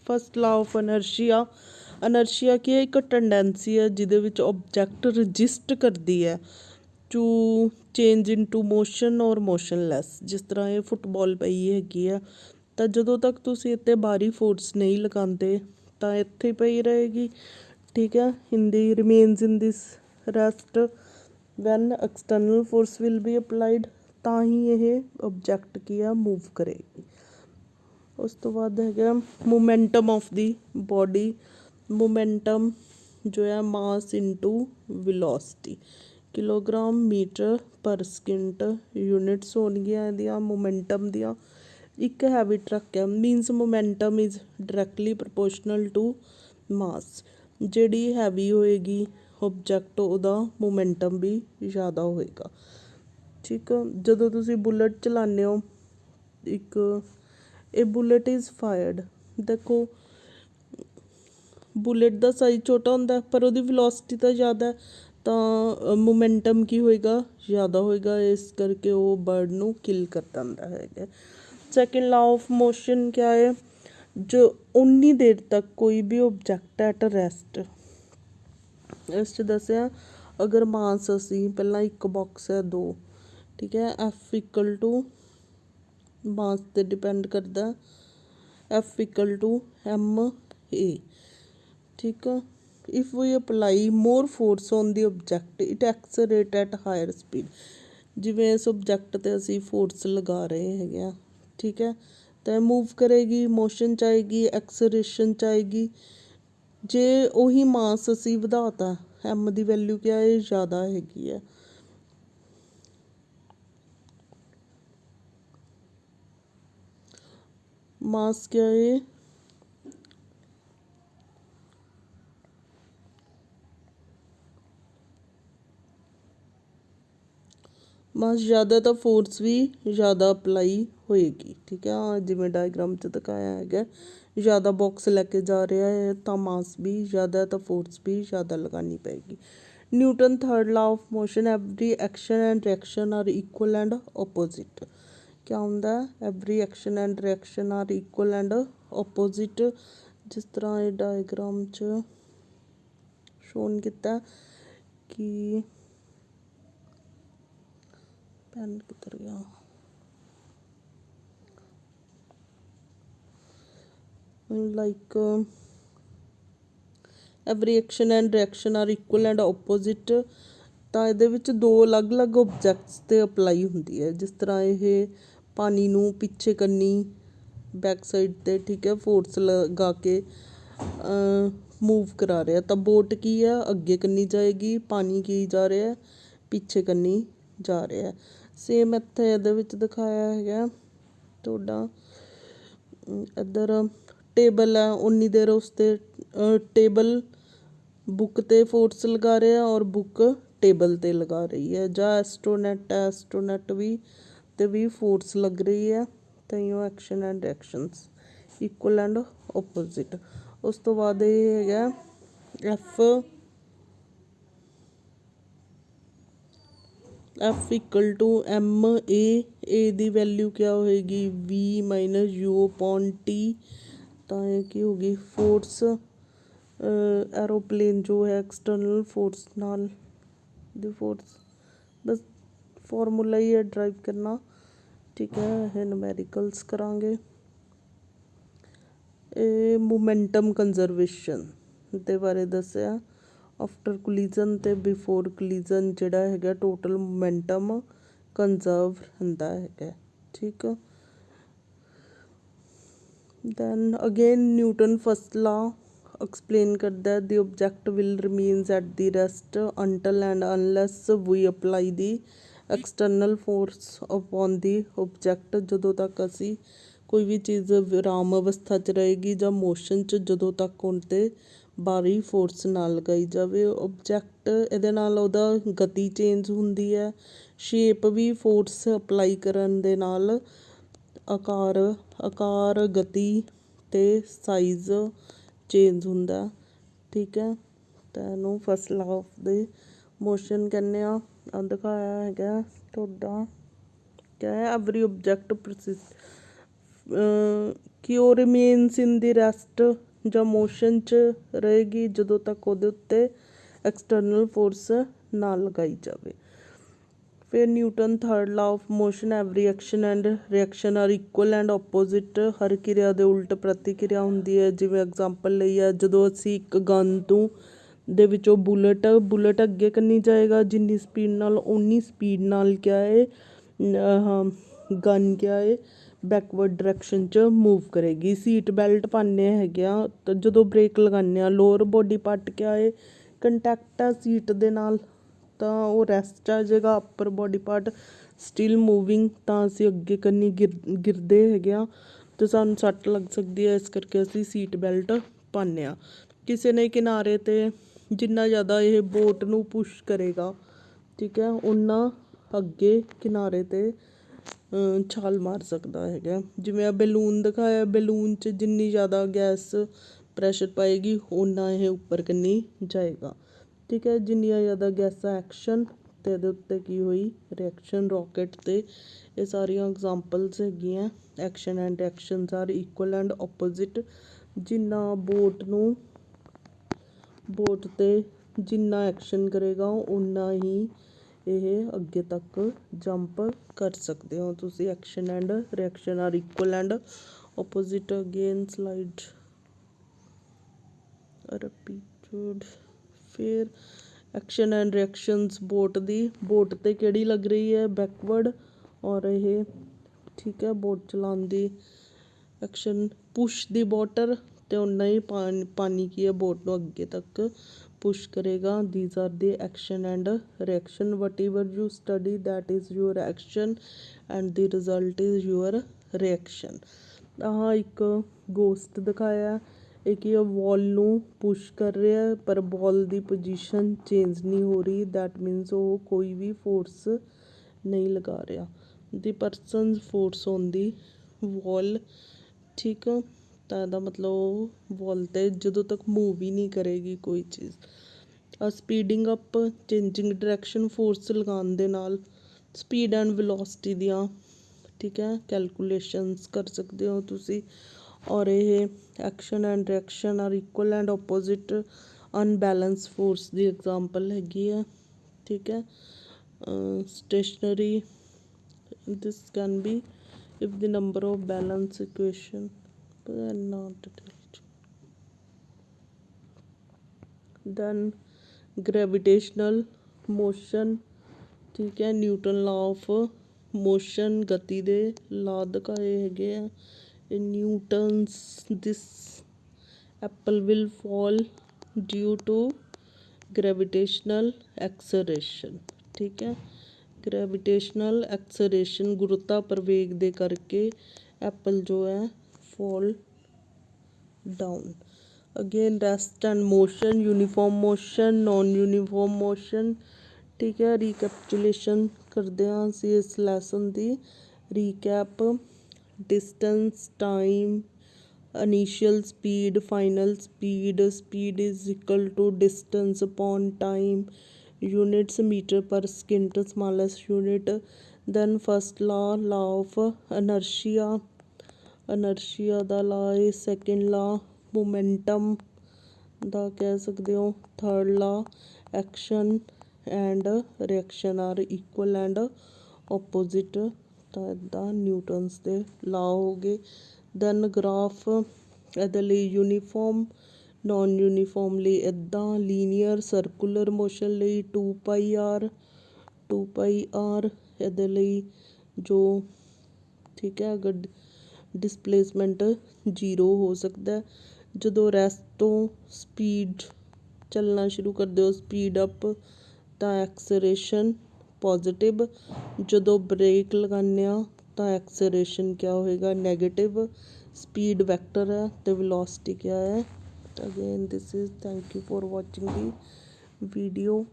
first law of inertia. Inertia ਕੀ ਹੈ, ਇੱਕ ਟੈਂਡੈਂਸੀ ਹੈ ਜਿਹਦੇ ਵਿੱਚ ਓਬਜੈਕਟ ਰਜਿਸਟ ਕਰਦੀ ਹੈ to change into motion or motionless. ਜਿਸ ਤਰ੍ਹਾਂ ਇਹ ਫੁੱਟਬਾਲ ਪਈ ਹੈਗੀ ਆ, ਤਾਂ ਜਦੋਂ ਤੱਕ ਤੁਸੀਂ ਇੱਥੇ ਬਾਹਰੀ ਫੋਰਸ ਨਹੀਂ ਲਗਾਉਂਦੇ ਤਾਂ ਇੱਥੇ ਪਈ ਰਹੇਗੀ, ਠੀਕ ਹੈ। ਹਿੰਦੀ remains in this rest when external force will be applied, ਤਾਂ ਹੀ ਇਹ ਓਬਜੈਕਟ ਕੀ ਆ ਮੂਵ ਕਰੇਗੀ। ਉਸ ਤੋਂ ਬਾਅਦ ਹੈਗਾ momentum of the body. Momentum ਜੋ ਹੈ mass into velocity, kilogram meter per second units ਹੋਣਗੀਆਂ ਇਹਦੀਆਂ ਮੋਮੈਂਟਮ ਦੀਆਂ। ਇੱਕ ਹੈਵੀ ਟਰੱਕ ਹੈ, means momentum is directly proportional to mass. ਜਿਹੜੀ ਹੈਵੀ ਹੋਏਗੀ ਓਬਜੈਕਟ ਉਹਦਾ ਮੋਮੈਂਟਮ ਵੀ ਜ਼ਿਆਦਾ ਹੋਏਗਾ, ਠੀਕ ਆ। ਜਦੋਂ ਤੁਸੀਂ ਬੁਲਟ ਚਲਾਉਂਦੇ ਹੋ, ਇੱਕ ਇਹ ਬੁਲਟ ਇਜ਼ ਫਾਇਰਡ, ਦੇਖੋ ਬੁਲਟ ਦਾ ਸਾਈਜ਼ ਛੋਟਾ ਹੁੰਦਾ ਪਰ ਉਹਦੀ ਵੈਲੋਸਿਟੀ ਤਾਂ ਜ਼ਿਆਦਾ, ਤਾਂ ਮੋਮੈਂਟਮ ਕੀ ਹੋਏਗਾ, ਜ਼ਿਆਦਾ ਹੋਏਗਾ, ਇਸ ਕਰਕੇ ਉਹ ਬਰਡ ਨੂੰ ਕਿਲ ਕਰ ਦਿੰਦਾ ਹੈਗਾ। ਸੈਕਿੰਡ ਲਾ ਆਫ ਮੋਸ਼ਨ ਕਿਆ ਹੈ, ਜੋ ਉਨੀ ਦੇਰ ਤੱਕ ਕੋਈ ਵੀ ਓਬਜੈਕਟ ਐਟ ਰੈਸਟ, ਇਸ 'ਚ ਦੱਸਿਆ ਅਗਰ ਮਾਸ ਅਸੀਂ ਪਹਿਲਾਂ ਇੱਕ ਬਾਕਸ ਹੈ 2, ਠੀਕ ਹੈ, ਐਫ ਇਕਲ ਟੂ ਮਾਸ 'ਤੇ ਡਿਪੈਂਡ ਕਰਦਾ, F equal to M A, ਠੀਕ ਆ। If we apply more force on the object it accelerate at higher speed. ਜਿਵੇਂ ਇਸ ਓਬਜੈਕਟ 'ਤੇ ਅਸੀਂ ਫੋਰਸ ਲਗਾ ਰਹੇ ਹੈਗੇ ਆ, ਠੀਕ ਹੈ, ਤਾਂ ਮੂਵ ਕਰੇਗੀ, ਮੋਸ਼ਨ 'ਚ ਆਏਗੀ, ਐਕਸਲਰੇਸ਼ਨ 'ਚ ਆਏਗੀ। ਜੇ ਉਹੀ ਮਾਸ ਅਸੀਂ ਵਧਾਤਾ, ਐਮ ਦੀ ਵੈਲਿਊ ਕਿਆ ਹੈ, ਜ਼ਿਆਦਾ ਹੈਗੀ ਹੈ, ਮਾਸ ਕਿਆ ਹੈ, ਮਾਸ ਜ਼ਿਆਦਾ ਤਾਂ ਫੋਰਸ ਵੀ ਜ਼ਿਆਦਾ ਅਪਲਾਈ ਹੋਏਗੀ, ਠੀਕ ਹੈ। ਜਿਵੇਂ ਡਾਇਗਰਾਮ 'ਚ ਦਿਖਾਇਆ ਹੈਗਾ, ਜ਼ਿਆਦਾ ਬਾਕਸ ਲੈ ਕੇ ਜਾ ਰਿਹਾ ਹੈ ਤਾਂ ਮਾਸ ਵੀ ਜ਼ਿਆਦਾ, ਤਾਂ ਫੋਰਸ ਵੀ ਜ਼ਿਆਦਾ ਲਗਾਉਣੀ ਪਏਗੀ। Newton third law of motion, every action and reaction are equal and opposite. ਕਿਆ ਹੁੰਦਾ, every action and reaction are equal and opposite. ਜਿਸ ਤਰ੍ਹਾਂ ਇਹ ਡਾਇਗਰਾਮ 'ਚ ਸ਼ੋਨ ਕੀਤਾ ਕਿ ਪੈਨ ਕਿੱਧਰ ਗਿਆ, like every action and reaction are equal and opposite, ਤਾਂ ਇਹਦੇ ਵਿੱਚ 2 ਅਲੱਗ-ਅਲੱਗ ਓਬਜੈਕਟਸ 'ਤੇ ਅਪਲਾਈ ਹੁੰਦੀ ਹੈ। ਜਿਸ ਤਰ੍ਹਾਂ ਇਹ ਪਾਣੀ ਨੂੰ ਪਿੱਛੇ ਕਰਨੀ ਬੈਕ ਸਾਈਡ 'ਤੇ, ਠੀਕ ਹੈ, ਫੋਰਸ ਲਗਾ ਕੇ ਮੂਵ ਕਰਾ ਰਿਹਾ, ਤਾਂ ਬੋਟ ਕੀ ਆ ਅੱਗੇ ਕਰਨੀ ਜਾਏਗੀ, ਪਾਣੀ ਕੀ ਜਾ ਰਿਹਾ ਪਿੱਛੇ ਕਰਨੀ ਜਾ ਰਿਹਾ। ਸੇਮ ਇੱਥੇ ਇਹਦੇ ਵਿੱਚ ਦਿਖਾਇਆ ਹੈਗਾ ਤੁਹਾਡਾ ਇੱਧਰ ਟੇਬਲ ਹੈ, ਉਨੀ ਦੇਰ ਉਸ 'ਤੇ ਟੇਬਲ ਬੁੱਕ 'ਤੇ ਫੋਰਸ ਲਗਾ ਰਿਹਾ ਔਰ ਬੁੱਕ ਟੇਬਲ 'ਤੇ ਲਗਾ ਰਹੀ ਹੈ। ਜਾਂ ਐਸਟ੍ਰੋਨੈਟ ਵੀ ਫੋਰਸ ਲੱਗ ਰਹੀ ਹੈ, ਤਾਂ ਉਹ action and reactions equal and opposite. ਉਸ ਤੋਂ ਬਾਅਦ ਇਹ ਹੈਗਾ F equal to MA the value ਕਿਆ ਹੋਏਗੀ V ਮਾਈਨਸ U/T। ਤਾਂ ਇਹ ਕੀ ਹੋਗੀ ਫੋਰਸ ਐਰੋਪਲੇਨ ਜੋ ਹੈ ਐਕਸਟਰਨਲ ਫੋਰਸ ਨਾਲ ਦੀ ਫੋਰਸ। ਬਸ ਫਾਰਮੂਲਾ ਹੀ ਹੈ ਡਰਾਈਵ ਕਰਨਾ, ਠੀਕ ਹੈ। ਇਹ ਨੂਮੈਰੀਕਲਸ ਕਰਾਂਗੇ। ਇਹ ਮੋਮੈਂਟਮ ਕੰਜ਼ਰਵੇਸ਼ਨ ਦੇ ਬਾਰੇ ਦੱਸਿਆ। ਆਫਟਰ ਕੋਲੀਜ਼ਨ ਅਤੇ ਬਿਫੋਰ ਕੋਲੀਜ਼ਨ ਜਿਹੜਾ ਹੈਗਾ ਟੋਟਲ ਮੋਮੈਂਟਮ ਕੰਜ਼ਰਵ ਹੁੰਦਾ ਹੈਗਾ, ਠੀਕ ਆ। Then again Newton first law explain ਕਰਦਾ the object will remains at the rest until and unless we apply the external force upon the object. ਜਦੋਂ ਤੱਕ ਅਸੀਂ ਕੋਈ ਵੀ ਚੀਜ਼ ਵਿਰਾਮ ਅਵਸਥਾ 'ਚ ਰਹੇਗੀ ਜਾਂ ਮੋਸ਼ਨ 'ਚ, ਜਦੋਂ ਤੱਕ ਉਹਦੇ 'ਤੇ ਬਾਹਰੀ ਫੋਰਸ ਨਾ ਲਗਾਈ ਜਾਵੇ। ਓਬਜੈਕਟ ਇਹਦੇ ਨਾਲ ਉਹਦਾ ਗਤੀ ਚੇਂਜ ਹੁੰਦੀ ਹੈ, ਸ਼ੇਪ ਵੀ ਫੋਰਸ ਅਪਲਾਈ ਕਰਨ ਦੇ ਨਾਲ ਆਕਾਰ ਗਤੀ ਅਤੇ ਸਾਈਜ਼ ਚੇਂਜ ਹੁੰਦਾ, ਠੀਕ ਹੈ। ਤਾਂ ਇਹਨੂੰ ਫਸਟ ਲਾ ਆਫ ਦੇ ਮੋਸ਼ਨ ਕਹਿੰਦੇ ਆ। ਦਿਖਾਇਆ ਹੈਗਾ ਤੁਹਾਡਾ ਕਿਆ ਹੈ ਐਵਰੀ ਓਬਜੈਕਟ ਕਿ ਉਹ ਰਿਮੇਨਸ ਇਨ ਦੀ ਰੈਸਟ ਜਾਂ ਮੋਸ਼ਨ 'ਚ ਰਹੇਗੀ ਜਦੋਂ ਤੱਕ ਉਹਦੇ ਉੱਤੇ ਐਕਸਟਰਨਲ ਫੋਰਸ ਨਾ ਲਗਾਈ ਜਾਵੇ। ਫਿਰ Newton third law of motion every action and reaction are equal and opposite. ਹਰ ਕਿਰਿਆ ਦੇ ਉਲਟ ਪ੍ਰਤੀਕਿਰਿਆ ਹੁੰਦੀ ਹੈ। ਜਿਵੇਂ ਐਗਜ਼ਾਮਪਲ ਲਈ ਆ, ਜਦੋਂ ਅਸੀਂ ਇੱਕ ਗਨ ਤੋਂ ਦੇ ਵਿੱਚੋਂ ਬੁਲਟ ਅੱਗੇ ਕੰਨੀ ਜਾਏਗਾ ਜਿੰਨੀ ਸਪੀਡ ਨਾਲ, ਓਨੀ ਸਪੀਡ ਨਾਲ ਕਿਆ ਹੈ ਗਨ ਕਿਆ ਹੈ ਬੈਕਵਰਡ ਡਾਇਰੈਕਸ਼ਨ 'ਚ ਮੂਵ ਕਰੇਗੀ। ਸੀਟ ਬੈਲਟ ਪਾਉਂਦੇ ਹੈਗੇ ਆ ਤਾਂ ਜਦੋਂ ਬ੍ਰੇਕ ਲਗਾਉਂਦੇ ਹਾਂ ਲੋਅਰ ਬੋਡੀ ਪਾਰਟ ਕਿਆ ਹੈ ਕੰਟੈਕਟ ਆ ਸੀਟ ਦੇ ਨਾਲ, ਤਾਂ ਉਹ ਰੈਸਟ ਆ ਜਾਏਗਾ। Upper body part still moving, ਤਾਂ ਅਸੀਂ ਅੱਗੇ ਕੰਨੀ ਗਿਰਦੇ ਹੈਗੇ ਆ ਅਤੇ ਸਾਨੂੰ ਸੱਟ ਲੱਗ ਸਕਦੀ ਹੈ। ਇਸ ਕਰਕੇ ਅਸੀਂ ਸੀਟ ਬੈਲਟ ਪਾਉਂਦੇ ਹਾਂ। ਕਿਸੇ ਨੇ ਕਿਨਾਰੇ 'ਤੇ ਜਿੰਨਾ ਜ਼ਿਆਦਾ ਇਹ ਬੋਟ ਨੂੰ ਪੁਸ਼ ਕਰੇਗਾ, ਠੀਕ ਹੈ, ਓਨਾ ਅੱਗੇ ਕਿਨਾਰੇ 'ਤੇ ਛਾਲ ਮਾਰ ਸਕਦਾ ਹੈਗਾ। ਜਿਵੇਂ ਆ ਬੈਲੂਨ ਦਿਖਾਇਆ, ਬੈਲੂਨ 'ਚ ਜਿੰਨੀ ਜ਼ਿਆਦਾ ਗੈਸ ਪ੍ਰੈਸ਼ਰ ਪਾਏਗੀ ਓਨਾ ਇਹ ਉੱਪਰ ਕੰਨੀ ਜਾਏਗਾ, ਠੀਕ ਹੈ। ਜਿੰਨੀਆਂ ਜ਼ਿਆਦਾ ਗੈਸਾਂ ਐਕਸ਼ਨ ਅਤੇ ਇਹਦੇ ਉੱਤੇ ਕੀ ਹੋਈ ਰਿਐਕਸ਼ਨ ਰੋਕੇਟ 'ਤੇ। ਇਹ ਸਾਰੀਆਂ ਐਗਜ਼ਾਮਪਲਸ ਹੈਗੀਆਂ। Action and reactions are equal and opposite. ਜਿੰਨਾ ਬੋਟ 'ਤੇ ਜਿੰਨਾ ਐਕਸ਼ਨ ਕਰੇਗਾ ਓਨਾ ਹੀ ਇਹ ਅੱਗੇ ਤੱਕ ਜੰਪ ਕਰ ਸਕਦੇ ਹੋ ਤੁਸੀਂ। Action and reaction are equal and opposite. Again slide repeated. ਫਿਰ ਐਕਸ਼ਨ ਐਂਡ ਰਿਐਕਸ਼ਨਸ ਬੋਟ 'ਤੇ ਕਿਹੜੀ ਲੱਗ ਰਹੀ ਹੈ ਬੈਕਵਰਡ, ਔਰ ਇਹ ਠੀਕ ਹੈ ਬੋਟ ਚਲਾਉਣ ਦੀ ਐਕਸ਼ਨ ਪੁਸ਼ ਦੀ ਵਾਟਰ, ਅਤੇ ਓਨਾ ਹੀ ਪਾਣੀ ਕੀ ਹੈ ਬੋਟ ਨੂੰ ਅੱਗੇ ਤੱਕ ਪੁਸ਼ ਕਰੇਗਾ। These are the action and reaction. What ever you study that is your action and the result is your reaction. ਆਹ ਇੱਕ ਗੋਸਟ ਦਿਖਾਇਆ, ਇਹ ਕੀ ਵੋਲ ਨੂੰ ਪੁਸ਼ ਕਰ ਰਿਹਾ ਪਰ ਬੋਲ ਦੀ ਪੋਜੀਸ਼ਨ ਚੇਂਜ ਨਹੀਂ ਹੋ ਰਹੀ, ਦੈਟ ਮੀਨਸ ਉਹ ਕੋਈ ਵੀ ਫੋਰਸ ਨਹੀਂ ਲਗਾ ਰਿਹਾ। ਦੀ persons force on the wall, ਠੀਕ ਆ। ਤਾਂ ਇਹਦਾ ਮਤਲਬ ਉਹ ਵੋਲ 'ਤੇ ਜਦੋਂ ਤੱਕ ਮੂਵ ਹੀ ਨਹੀਂ ਕਰੇਗੀ ਕੋਈ ਚੀਜ਼। Speeding up changing direction force ਲਗਾਉਣ ਦੇ ਨਾਲ ਸਪੀਡ ਐਂਡ ਵੈਲੋਸਿਟੀ ਦੀਆਂ, ਠੀਕ ਹੈ, ਕੈਲਕੂਲੇਸ਼ਨਸ ਕਰ ਸਕਦੇ ਹੋ ਤੁਸੀਂ। ਔਰ ਇਹ action and reaction are equal and opposite. Unbalance force ਦੀ ਐਗਜ਼ਾਮਪਲ ਹੈਗੀ ਹੈ, ਠੀਕ ਹੈ। Stationary this can be if the number of balance equation not detailed. Then gravitational motion, ਠੀਕ ਹੈ। ਨਿਊਟਨ ਲਾ ਆਫ ਮੋਸ਼ਨ ਗਤੀ ਦੇ ਲਾ ਦਿਖਾਏ ਹੈਗੇ ਆ। ਇਹ Newton's this apple will fall due to gravitational acceleration, ਠੀਕ ਹੈ। ਗ੍ਰੈਵਿਟੇਸ਼ਨਲ ਐਕਸਲਰੇਸ਼ਨ, ਗੁਰੂਤਾ ਪ੍ਰਵੇਗ ਦੇ ਕਰਕੇ ਐਪਲ ਜੋ ਹੈ fall down. Again rest and motion, uniform motion, non uniform motion. ਠੀਕ ਹੈ, ਰੀਕੈਪਚੁਲੇਸ਼ਨ ਕਰਦੇ ਹਾਂ ਅਸੀਂ ਇਸ ਲੈਸਨ ਦੀ। Recap, distance, time, initial speed, final speed, speed is equal to distance upon time, units meter per second, smallest unit. Then first law, law of inertia, ਇਨਰਸ਼ੀਆ ਦਾ ਲਾ ਹੈ। Second ਲਾ ਮੋਮੈਂਟਮ ਦਾ ਕਹਿ ਸਕਦੇ ਹੋ। Third law, action and reaction are equal and opposite, ਤਾਂ ਇੱਦਾਂ Newton's ਦੇ ਲਾ ਹੋ ਗਏ। ਦੈਨ ਗ੍ਰਾਫ, ਇਹਦੇ ਲਈ ਯੂਨੀਫਾਰਮ, ਨॉन ਯੂਨੀਫਾਰਮ ਲਈ ਇੱਦਾਂ, ਲੀਨੀਅਰ ਸਰਕੂਲਰ ਮੋਸ਼ਨ ਲਈ 2πr, 2πr ਇਹਦੇ ਲਈ ਜੋ ਠੀਕ ਹੈ। ਅਗਰ ਡਿਸਪਲੇਸਮੈਂਟ 0 ਹੋ ਸਕਦਾ। ਜਦੋਂ ਰੈਸਟ ਤੋਂ ਸਪੀਡ ਚੱਲਣਾ ਸ਼ੁਰੂ ਕਰਦੇ ਹੋ, ਸਪੀਡ ਅਪ, ਤਾਂ ਐਕਸਲਰੇਸ਼ਨ ਪੋਜ਼ੀਟਿਵ। ਜਦੋਂ ਬ੍ਰੇਕ ਲਗਾਉਂਦੇ ਹਾਂ ਤਾਂ ਐਕਸਲਰੇਸ਼ਨ ਕਿਆ ਹੋਏਗਾ, ਨੈਗੇਟਿਵ। ਸਪੀਡ ਵੈਕਟਰ ਹੈ ਅਤੇ ਵੈਲੋਸਿਟੀ ਕਿਆ ਹੈ। Again this is, thank you for watching the video.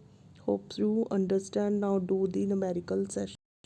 Hopes you understand. Now do the numerical session।